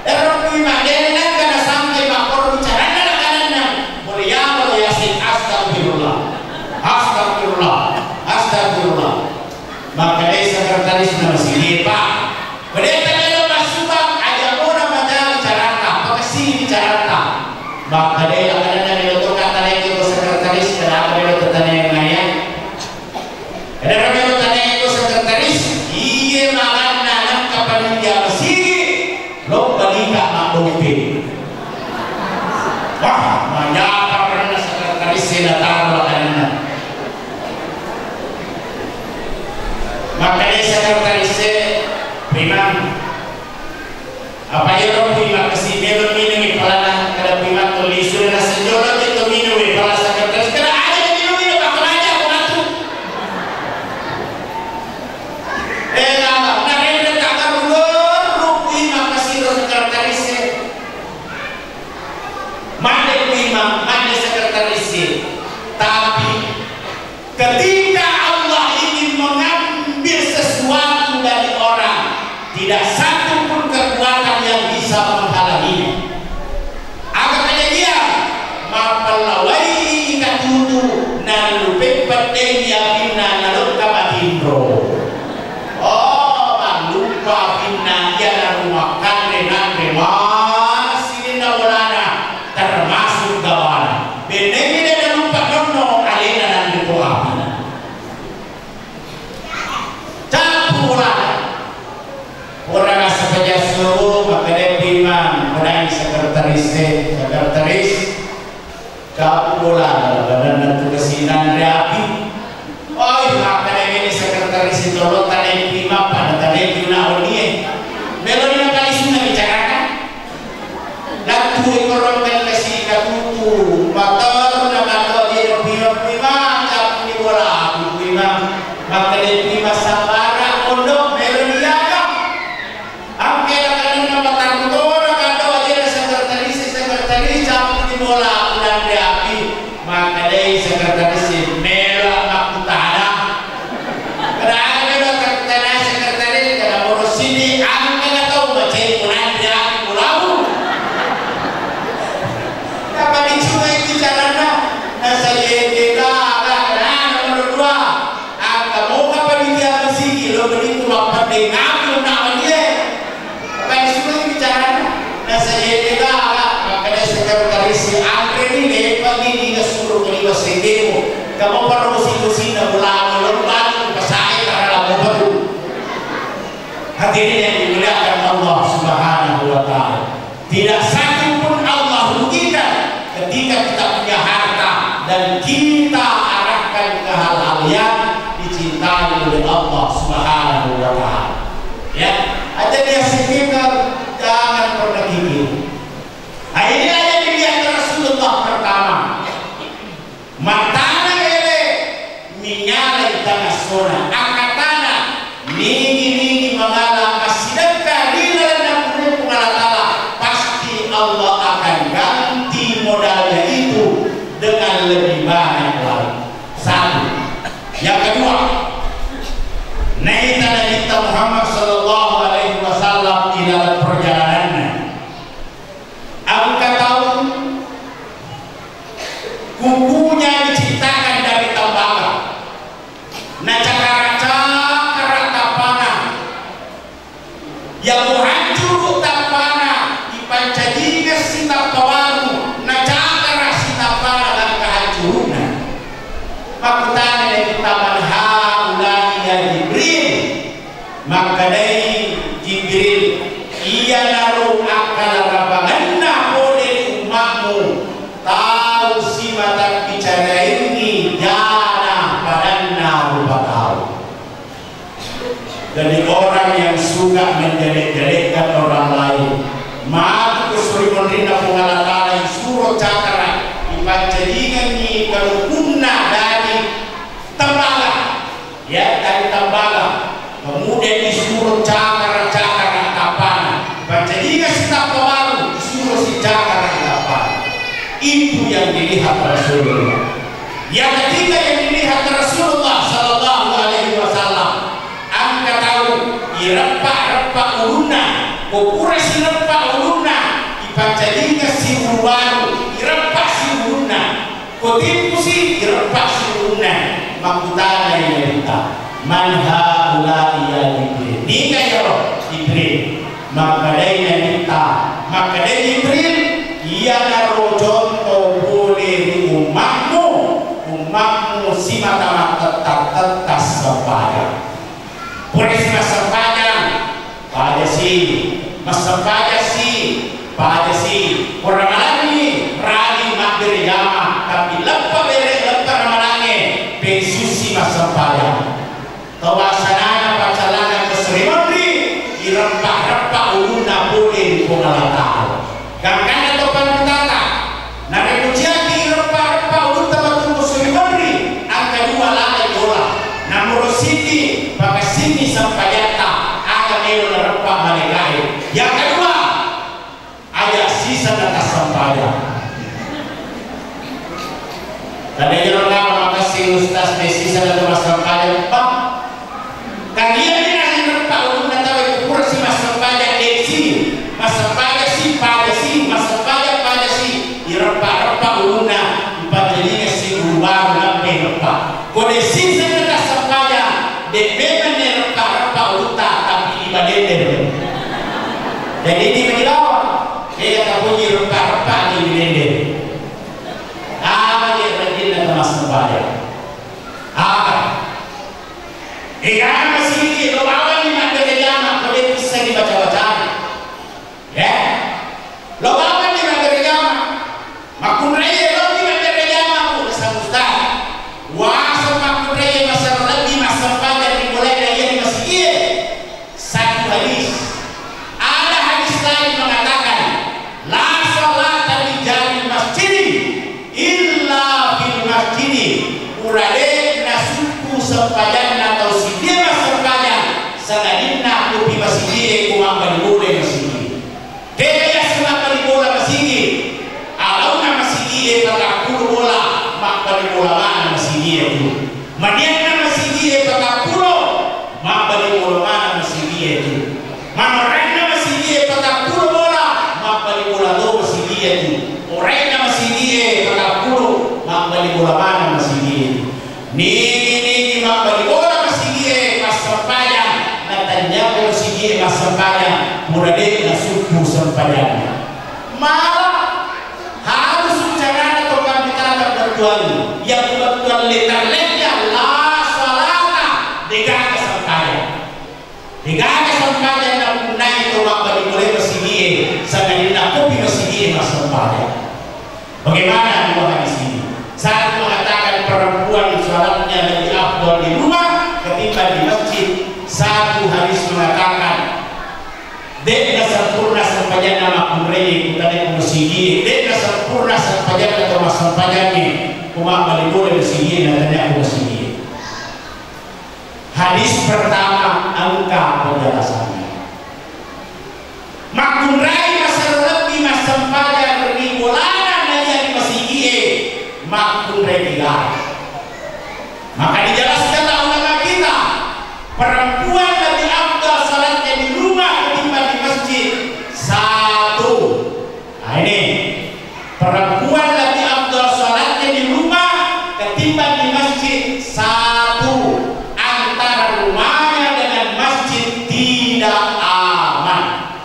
erok lima denan karena sampai makor bicara kanan mulia yasin astagfirullah astagfirullah astagfirullah maka dia sekretaris nama sini pak mereka kalau masuk aja orang macam bicara apa sih bicara maka dia akan ada di untuk kata itu sekretaris kenapa dia bertanya yang lain kenapa dia bertanya itu sekretaris iya makan nanam kapan dia masih lo balik maklumin wah menyapa pernah sekretaris senatar makannya maka dia sekretaris primam apa ya roh prima kasih melo minum ipalana kada prima tulis na senjolo itu minum ipala sekretaris kada ada minum apa aja aku ngatur na renda tak ulur roh prima kasih roh sekretaris mande prima mande sekretaris tapi ketika Allah ingin mengambil sesuatu dari orang tidak satu pun kekuatan yang bisa menghalanginya. Agak aja dia mapalawai ikatutu nalupe pateng yabina naluk kamatindro. Oh, malupa bina ya rumah kandre masih nawalana termasuk gawana. Benemi dan lupa nono alena dan dipuapina. Campuran orang sahaja suruh maka dia imam menang sekretaris kapulan badan tugasin rapi oh maka dia ini sekretaris itu lo tadi imam pada tadi guna unie melodi kali sudah bicarakan latu ekorom kan kasih katutu motor nak dia imam cap ni bola imam maka dia imam sabara pondok melodi bola bulan api maka dia sekretaris melo aku tanah kerana dia tanah sekretaris kada urus sini aku kada tahu baca bulan api pulau dapat dicuba itu caranya nasa yedeka kada nomor 2 kamu apa dia mesti lo beri tuang pandai ngaku nama dia apa dicuba itu caranya nasa yedeka sekretaris angke ini pagi hingga suruh kelima sedemo kamu perlu konstitusi na bulan lebat pasai karena lagu baru hadirin yang dimuliakan Allah Subhanahu wa taala tidak satu pun Allah rugikan ketika kita punya harta dan kita arahkan ke hal-hal yang dicintai oleh Allah Subhanahu wa taala ya ada dia sekitar jangan pernah gigit ini aja dilihat Rasulullah pertama matana ele minyala itana sona akatana nigi mengala masidaka lila dan pengalatala pasti Allah akan ganti modalnya itu dengan lebih banyak lagi satu yang kedua naita Nabi Muhammad sallallahu alaihi wasallam di dalam perjalanannya angka tahun kukunya diciptakan dari tembaga nah cakar tapana yang hancur tapana dipancadinya si tapawaru nah cakar si tapana dan kehancuran makutana dari taman haulani ya Jibril maka dari Jibril ia naruh akal rabanganna oleh umatmu tahu si mata bicara ini jana padanna rupa tahu dari orang yang suka menjelek-jelekkan orang lain maka kusuri menerima pengalatala yang suruh cakara dipancadingan ni kalau punah dari tembaga ya dari tembaga kemudian disuruh cakara kapana pancadingan si tapawaru disuruh si cakara kapana itu yang dilihat Rasulullah Yang ketiga yang dilihat Rasulullah Sallallahu Alaihi Wasallam, angka tahu irapa uluna, kopura si rapa uluna, ipacaliga si urubaru, irapa si uluna, kotipu si irapa si uluna, makutana yang kita, manha ulai ya Jibril, nika yoro Jibril, makadainya kita, makadai Jibril, ia narojon boleh di umatmu si mata-mata tetas sempadan. Puris sempadan pada si sempadan pada si orang malani rani makdir jama tapi lepas ramalannya pensusi sempadan. Tawasanana pacalana keserimandri irempak-rempak uluna boleh di pengalatan. Gangkana topan utara nare kuciati irempak-rempak uluna batu keserimandri angka dua lalai dola namuro siti pakai sini sampayata aga melo nerempak malekai. Yang kedua ada sisa atas sampadan. Tadi jalan lama makasih Ustaz sisa atas sampadan Pak. Kalian ini nanti nerempak uluna tahu ukur si mas sampadan desi mas sampadan si pada si mas sampadan pada si irempak-rempak uluna ipajadinya si urubaru lampe rempak. Kode sisa atas sampadan depenan nerempak-rempak uluna tapi ibadende. Jadi ini menjawab dia tak punya rempak-rempak di ibadende. Apa dia rajin dan mas sampadan? Apa? Karena masih ini lo bawa ni nak berjamaah boleh bisa dibaca-baca, ya. Lo bawa ni nak berjamaah, makun raya lo ni nak berjamaah pun ustaz. Wah makun raya masa lebih masa pada dimulai dari masih iya. Satu hadis, ada hadis lain mengatakan, la salata di jami masjid illa fil masjid. Urade nasuku sempadan atau sidia sempadan sanadina kopi masjid kumambal boleh masjid. Kaya semambal bola masjid. Alauna masjid pakapulu bola makbal bola mana masjid itu. Madiana masjid pakapulu makbal bola mana masjid itu. Manorena masjid pakapulu bola makbal bola do masjid itu. Orena masjid pakapulu makbal bola mana masjid. Nini makbal bola masjid mas sempadan natanya masjid mas sempadan murade na suku sempadan malah harus bicara atau kami kata bertuan yang bertuan letar-letar la salata dengan sempadan na punai itu makbal bola masjid sanadina kopi masjid mas sempadan. Bagaimana dua hadis ini? Satu mengatakan perempuan sholatnya lebih afdal di rumah ketimbang di masjid. Satu hadis mengatakan dekna sempurna sempadan nama kumrei kutane kumusigi dekna sempurna sempadan atau mas sempadannya kuma balik boleh musigi natanya kumusigi. Hadis pertama angka penjelasannya makumrai masar lebih mas sempadan ribulan makun regilar. Maka dijelaskan ulama kita perempuan lebih afdal salatnya di rumah ketimbang di masjid. Satu, nah ini perempuan lebih afdal salatnya di rumah ketimbang di masjid. Satu, antara rumahnya dengan masjid tidak aman.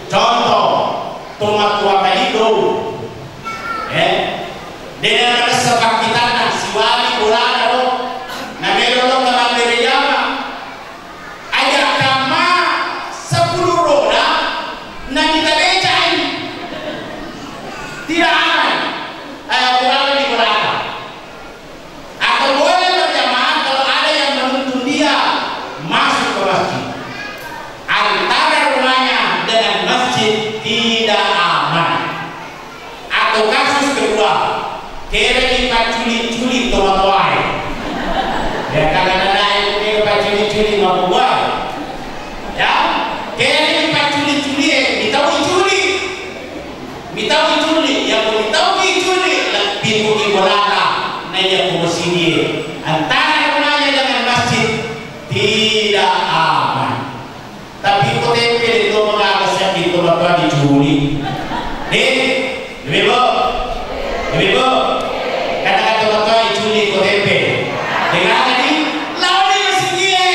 Contoh, tomat tua kaido. Dengan ada sebab kita nak siwali bola daro, na meron lo kamang berjama, ajak kama 10 roda, na kita becai, tidak aman, bola di bola. Atau boleh berjamaah kalau ada yang menuntun dia masuk ke masjid. Antara rumahnya dengan masjid tidak aman. Atau kasus kedua, kira kita curi-curi tomat-tomat. Ya kadang-kadang itu kita curi-curi tomat-tomat. Ya, kira kita curi-curi, minta curi, yang minta curi, lah pintu bola sini antara rumahnya dengan masjid tidak aman. Tapi KTP itu mengagasnya itu bapak dicuri. Nih, ibu, kata-kata bapak dicuri KTP. Dengan tadi, lawan masih dia.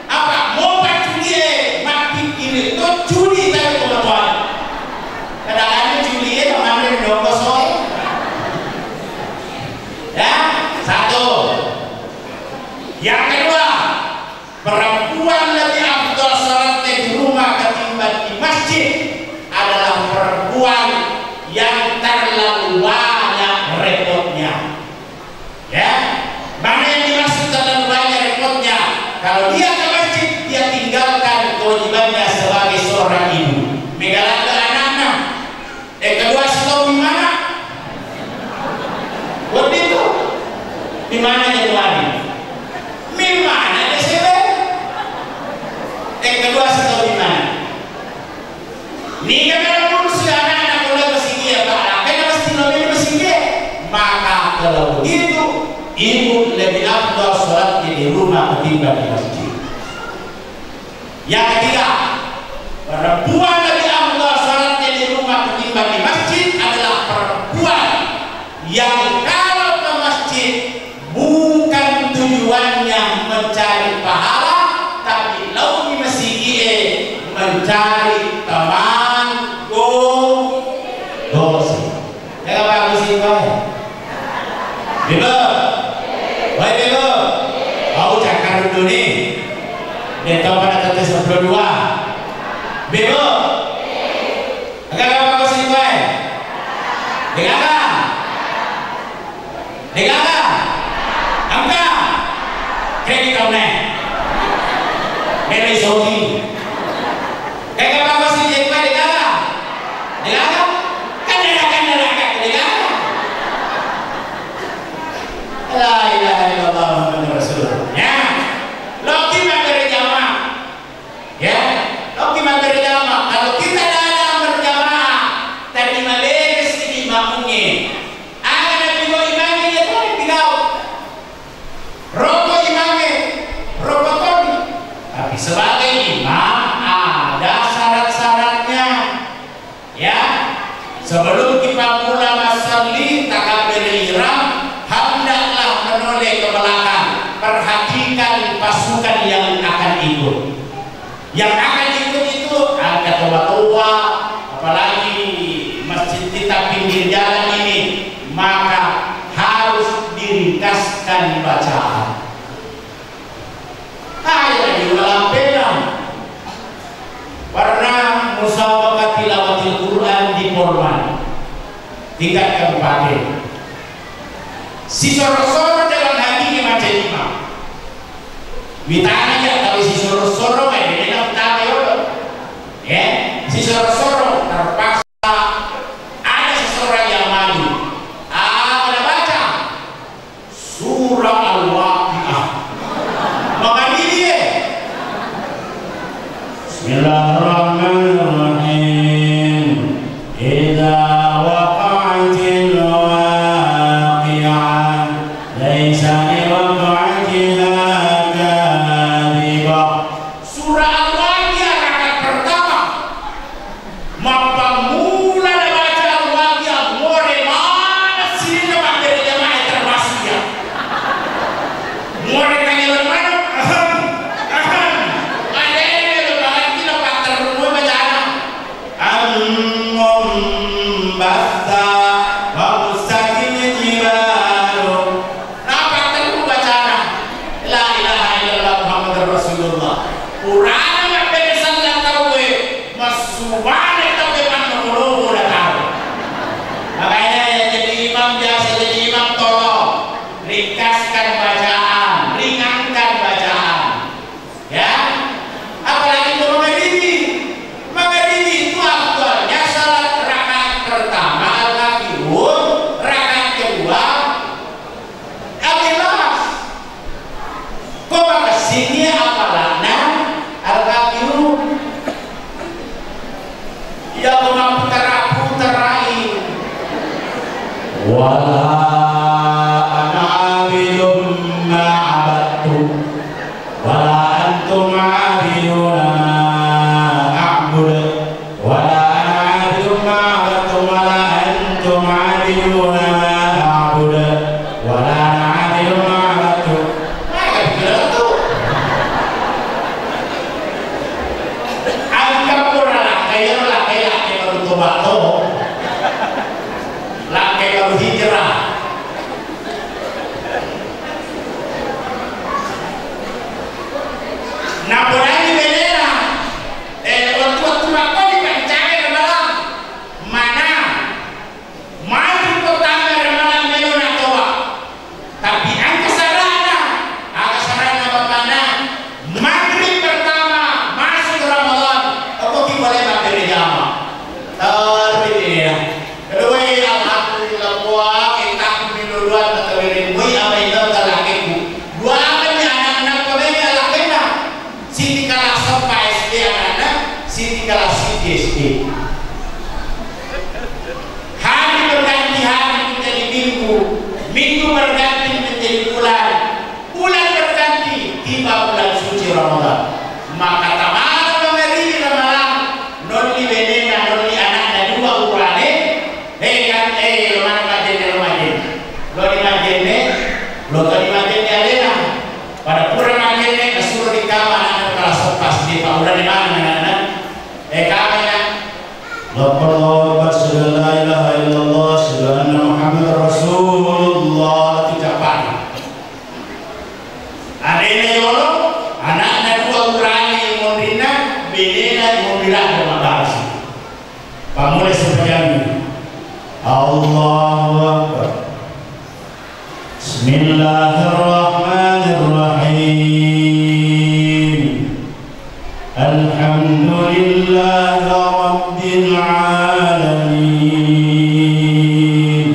Apa? Mau pacu dia, mati kiri itu curi tapi bapak. Kadang-kadang curi itu mana dong kosong. Ya, satu. Yang kedua, perempuan lebih afdal salatnya di rumah ketimbang di masjid adalah perempuan yang terlalu banyak repotnya. Ya, mana yang dimaksud terlalu banyak repotnya? Kalau dia ke masjid, dia tinggalkan kewajibannya sebagai seorang ibu, menggalakkan anak-anak. Kedua, tahu di mana? Waktu itu, di mana Januari? Mana Desember? Kedua, tahu di mana? Ni kalau pun sudah anak-anak mulai bersinggih, karena mesti nomor bersinggih, maka kalau begitu, ibu lebih afdal sholatnya di rumah ketimbang di masjid. Yang ketiga, perempuan lebih afdal sholatnya di rumah ketimbang di masjid adalah perempuan yang kalau ke masjid bukan tujuannya mencari pahala, tapi lau di masjid mencari teman dosa. Jangan bagus itu. Bebo, baik bebo. Kau cakap dulu nih. Dia tahu pada tetes 22. Bebo, agak bagus itu. Dengar. Angka. Kredit kau nih. Beli Saudi. Agak bagus itu. Dengar. La ilaha illallah Muhammadur Rasulullah. Ya. Loki magari jamaah. Ya. Loki magari jamaah. Kalau kita dalam berjamaah, tadi males ini makmumnya. Ada juga imamnya dia tuh tinggal. Rokok imamnya, rokok kopi. Tapi sebagai imam ada syarat-syaratnya. Ya. Sebelum kita mulai masalli takbir ihram, hendaklah menoleh ke belakang, perhatikan pasukan yang akan ikut. Yang akan ikut itu ada tua-tua, apalagi masjid kita pinggir jalan ini, maka harus diringkaskan bacaan. Ayat di dalam pelang warna musabaqah tilawatil Quran di Polman tingkat keempat. Si soro-soro dalam hatinya macam imam. Mitanya ya kalau si soro-soro main dia tak tahu. Ya, si soro-soro terpaksa ada seseorang yang maju. Pada baca surah Al-Waqiah. Maka dia Bismillahirrahmanirrahim. Idza waqa'atil waqi'ah laisa liwaqa'atiha kadhibah. Surah Al-Waqiah rakaat pertama. Maka mula baca Al-Waqiah more mana sini lemak dari jamaah termasuk ya. More tanya mana? Basta wa mustakin jibalu. Napa Ana adil ma'alatu. Nah, bilang tu. Angkat pura lakai baru tobat tu. Lakai baru hijrah. Nah, berani belera. Waktu apa dipancai ramalan? Mana? Maju pertama ramalan melona toa. Tapi angka sarana bapana. Maghrib pertama masuk ramalan. Apa kita boleh makan jama? Terbeda. Kedua, alhamdulillah buah kita minuan atau mirin bui apa itu terlakiku. Dua anak-anak kami alakena. Siti kalah sampai SD anak-anak, Siti kalah Siti SD. Hari berganti hari menjadi minggu, minggu berganti menjadi bulan, bulan berganti tiba bulan suci Ramadan. Maka tamara memberi ramalan, noli benena, noli anak-anak dua urane, mana majene ramadan, lo di majene, lo tadi majene alena, pada pura majene kesuruh di kamar anak kelas pas di pauran di mana anak-anak, kami ya. Laqad asyhadu an la ilaha illallah asyhadu anna Muhammadar Rasulullah. Ucapan adanya yolo anak-anak dua urani mondina benena mondira sama bahasa pamulai sepanjang Allahu Akbar. Bismillahirrahmanirrahim. Alhamdulillahi rabbil alamin.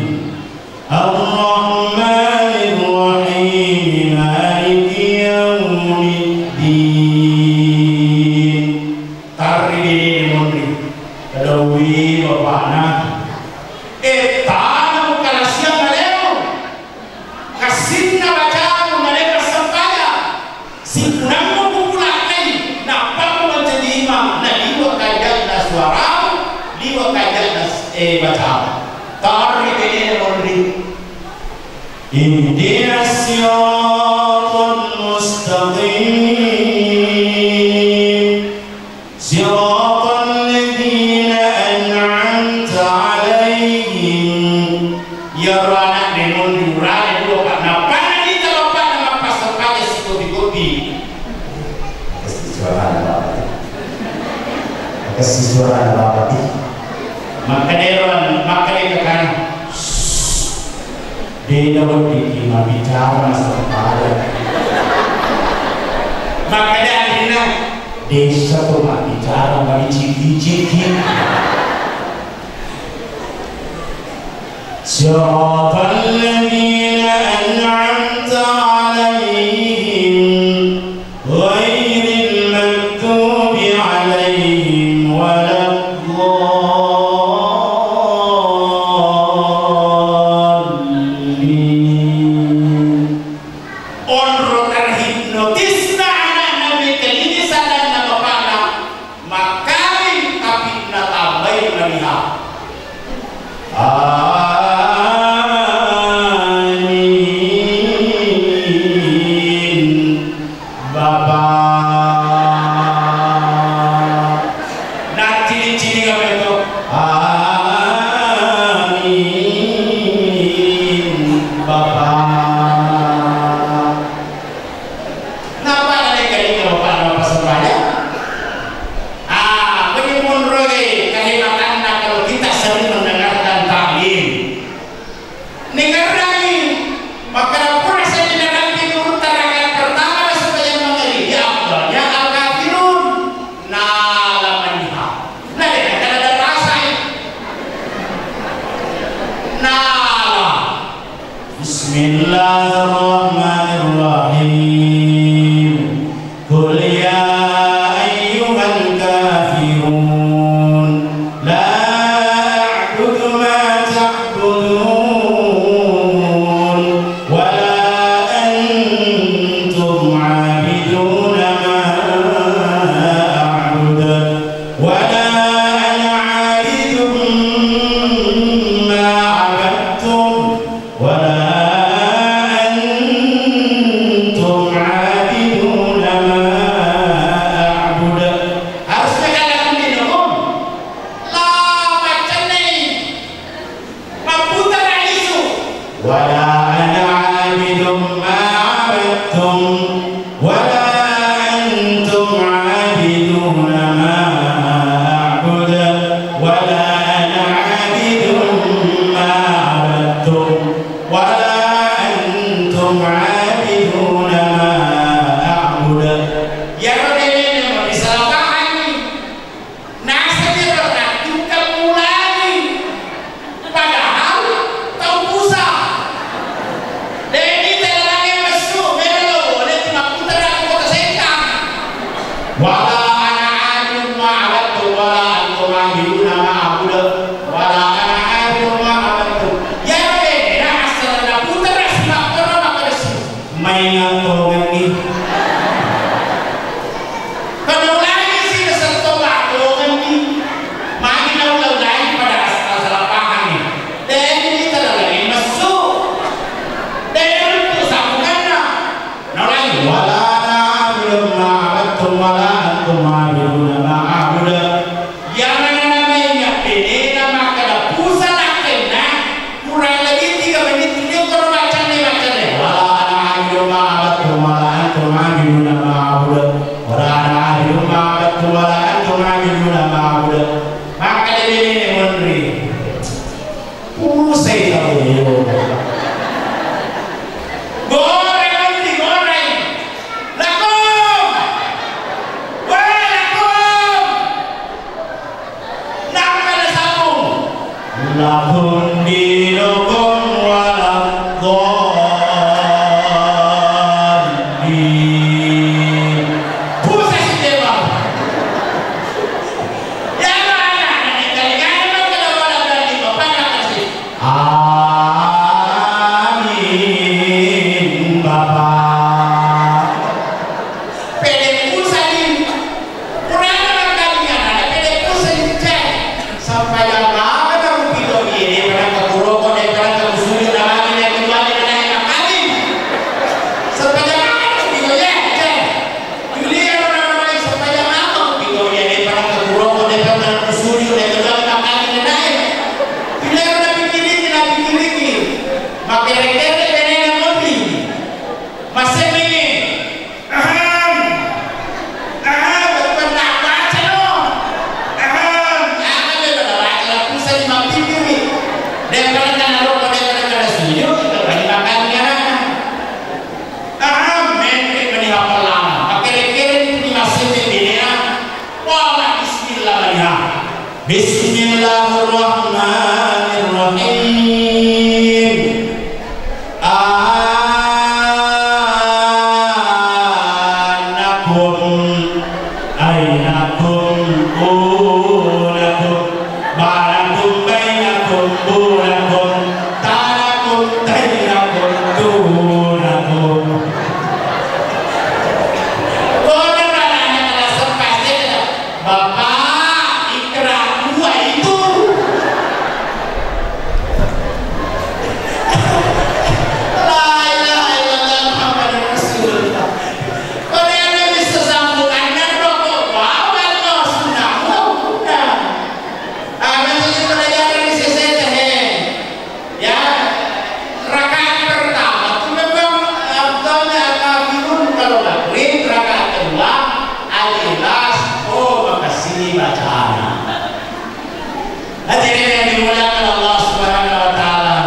Ar-Rahmanir Rahim. Maliki yaumiddin. tari benena mondri Kadawi bapakna tanam kalasia maleo kasinna bacaan mereka sempaya simpunanmu kumulakai na pamu menjadi imam na liwa kajak na suara liwa kajak na bacaan tari benena mondri ihdinas siratal mustaqim siratal ladzina an'amta 'alaihim. ya anak memon durane dua pak na pana di telopak na pasal pakai si kopi-kopi Kasih suara Bapak. maka dia kan Dia dapat dikima bicara masalah pada maka dia akhirnya desa tuh mak bicara bagi ciki-ciki. Siratal ladzina an'amta 'alaihim ghairil maghdubi 'alaihim waladdallin. onro terhipnotis na anak nabi kelinisan dan nama pana makari tapi na tambahin na liha Amin. Bapak. na ciri-ciri kami itu Amin. Bapak. napa ada yang kali kalau pak nama pasempaya bagaimana roge kehebatan kalau kita sering mendengarkan taklim dengar lagi maka pura saya tidak nanti turun terakan pertama supaya mengeri ya afdalnya al-kafirun nala maniha nah dengan ada rasa nala Bismillahirrahmanirrahim. Qul ya ayyuhal kafirun la a'budu ma ta'budun wa la antum 'abiduna ma a'budu wa la ana 'abidun ma 'abadtum wa la Wala ana abidun ma abadtum wala antum abiduna ma abudu wala ana abidun ma abadtum. Ya beda asal na putar asma orang makas mainan tolongan ni. Kalau lagi sih keserto tolongan ni, makin awal lagi pada asal lapangan ni. Dan ini terlalu masuk. Dan itu sambungan na. Nolai wala ana abidun ma abadtum wala antum abiduna ma abudu. Yang namanya beda maka ada pusat akhirnya kurang lebih 3 menit ini kalau baca nih wala ana abidun ma abadtum wala antum abiduna ma abudu wala ana abidun ma abadtum wala antum abiduna ma abudu. Maka dari ini menteri pusai tahu goreng menteri goreng lakum walakum namanya sambung lakum dinukum walakum pusai si dewa ya mana kali-kali mau ke dalam dan di bawah kasih amin Bapak. Pede pulsa ini kurang kalian ada pede pulsa ini cek sampai yang apa kamu video ini pernah ke Kuroko dan pernah ke Usuli namanya yang kedua dan yang kali sampai yang apa video ya cek Julia orang-orang sampai yang apa video ini pernah ke Kuroko dan pernah ke Usuli dan kedua dan kali dan lain Julia udah bikin ini makin rekter dan yang lebih masih ini baca dong ada baca pusat di mati ini dan kadang-kadang rokok dan kadang-kadang setuju kita bagi makannya menteri menihapal lama akhir-akhir ini masih ini ya wala bismillah bismillahirrahmanirrahim ainakum ulakum balakum bainakum ulakum tarakum tainakum dunakum. Orang anaknya kalau sepasti Bapak Ikra 2 itu la ilaha illallah Muhammadur Rasulullah. Kalau yang bisa sambungannya rokok bawal no sunnah udah. Masih pelajaran di CCTV ya rakaat pertama itu memang abdulnya kafirun kalau maghrib rakaat kedua al-ikhlas maka sini bacaan. Hadirin yang dimuliakan Allah Subhanahu wa taala,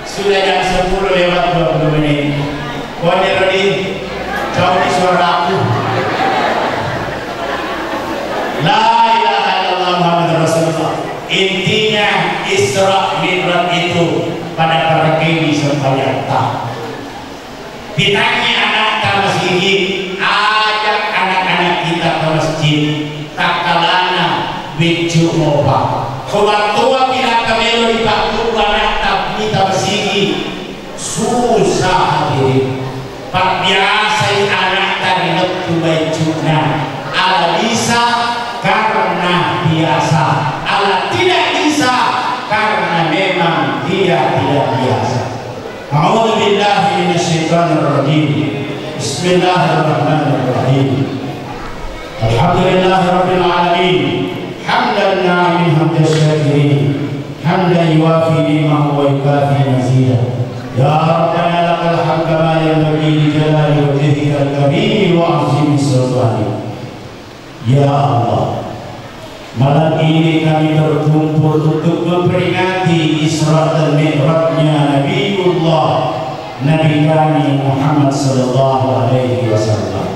sudah jam 10 lewat 20 menit. Kode Rodi, jauh di suara aku. La ilaha illallah Muhammad Rasulullah. Intinya Isra Mi'raj itu pada para kemi sembahyang. Ditanya anak ke masjid, ajak anak-anak kita ke masjid. Takalana biju moba. Ketua bila kemelo di baktu anak kita masjid susah hadirin. Pak biasa anak tadi waktu bajuna ala bisa karena biasa, ala tidak bisa karena memang dia tidak biasa. A'udzu billahi minasyaitonir rajim. Bismillahirrahmanirrahim. Alhamdulillahirabbil alamin. Hamdan na'imin hamdan syakirin. Hamdan yuwafi ni'mahu wa yukafi mazidah. Ya Rabbana lakal hamd kama yanbaghi li jalali wajhika al-karim wa 'azimi sultanik. Ya Allah, malam ini kami berkumpul untuk memperingati Isra dan Mi'rajnya Nabiullah Nabi kami Muhammad sallallahu alaihi wasallam.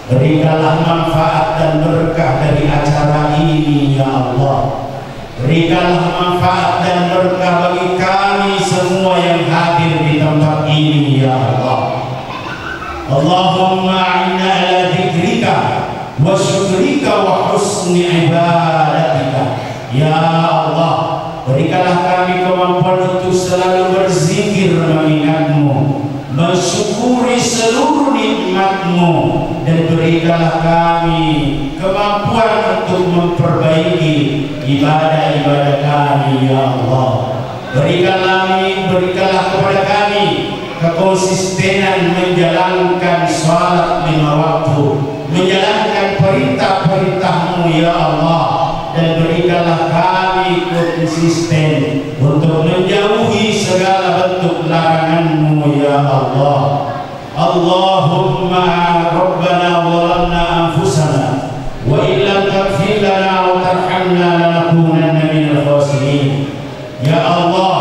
Berikanlah manfaat dan berkah dari acara ini ya Allah. Berikanlah manfaat dan berkah bagi kami semua yang hadir di tempat ini ya Allah. Allahumma a'inna ala dzikrika wa syukrika wa husni ibadatika. Ya Allah, berikanlah kami kemampuan untuk selalu berzikir mengingat-Mu, mensyukuri seluruh nikmat-Mu, dan berikanlah kami kemampuan untuk memperbaiki ibadah-ibadah kami. Ya Allah, berikanlah kepada kami kekonsistenan menjalankan salat 5 waktu, menjalankan perintah-perintah-Mu. Ya Allah, dan berikanlah kami konsisten untuk menjauhi segala bentuk larangan-Mu. Ya Allah. Allahumma rabbana zalamna anfusana wa illam taghfir lana wa tarhamna lanakunanna minal khasirin. Ya Allah,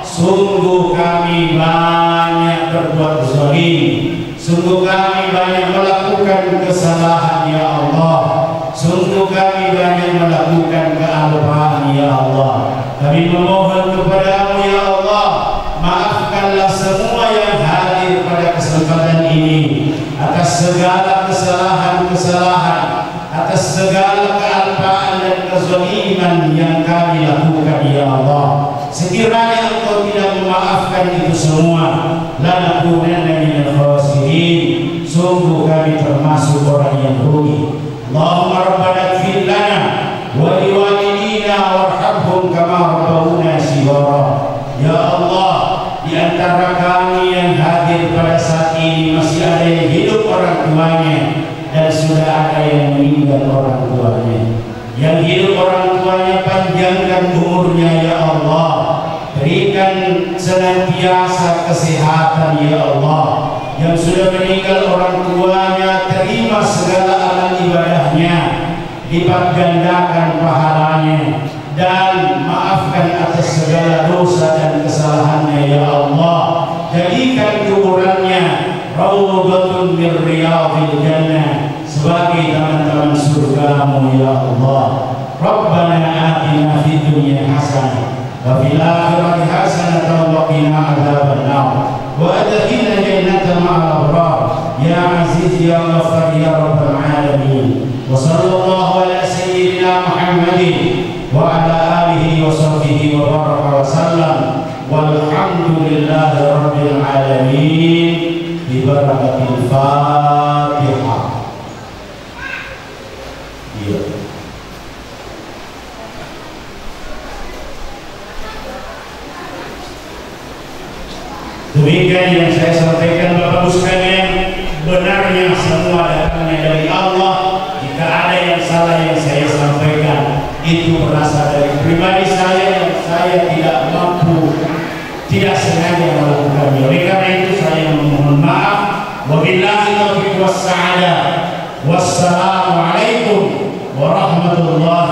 sungguh kami banyak berbuat zalim, sungguh kami banyak melakukan kesalahan. Ya Allah, sungguh kami banyak melakukan kealpaan. Ya Allah, kami memohon kepadamu. Ya Allah, maafkanlah semua yang hadir pada kesempatan ini atas segala kesalahan-kesalahan, atas segala kealpaan dan kezaliman yang kami lakukan. Ya Allah, sekiranya Engkau tidak memaafkan itu semua, lanakunanna minal khasirin, sungguh kami termasuk orang yang rugi. Allahumma rabbana ighfir lana wa liwalidina warhamhum kama rabbawna shighara. Ya Allah, di antara kami yang hadir pada saat ini masih ada yang hidup orang tuanya dan sudah ada yang meninggal orang tuanya. Yang hidup orang tuanya panjangkan umurnya. Ya Allah, berikan senantiasa kesehatan. Ya Allah, yang sudah meninggal orang tuanya, terima segala amal ibadahnya, lipat gandakan pahalanya, dan maafkan atas segala dosa dan kesalahannya. Ya Allah, jadikan kuburannya raudhatun min riyadhil jannah, sebagai taman-taman surga-Mu. Ya Allah, Rabbana atina fid dunya hasanah wa fil akhirati hasanah wa qina adzabannar wa adkhilna jannata ma'al abrar. Ya aziz ya ghaffar ya rabbal alamin. Wa sallallahu ala sayyidina Muhammadin wa ala alihi wa sahbihi wa baraka wa sallam, walhamdulillahi rabbil alamin, bi barakatil Fatihah. Iya. Demikian yang saya sampaikan Bapak Ibu sekalian, benarnya semua datangnya dari Allah. Jika ada yang salah yang saya sampaikan, itu berasal dari pribadi saya yang saya tidak mampu, tidak sengaja melakukannya. Oleh karena itu saya memohon maaf. Wabillahi taufiq was sa'adah. Wassalamualaikum warahmatullahi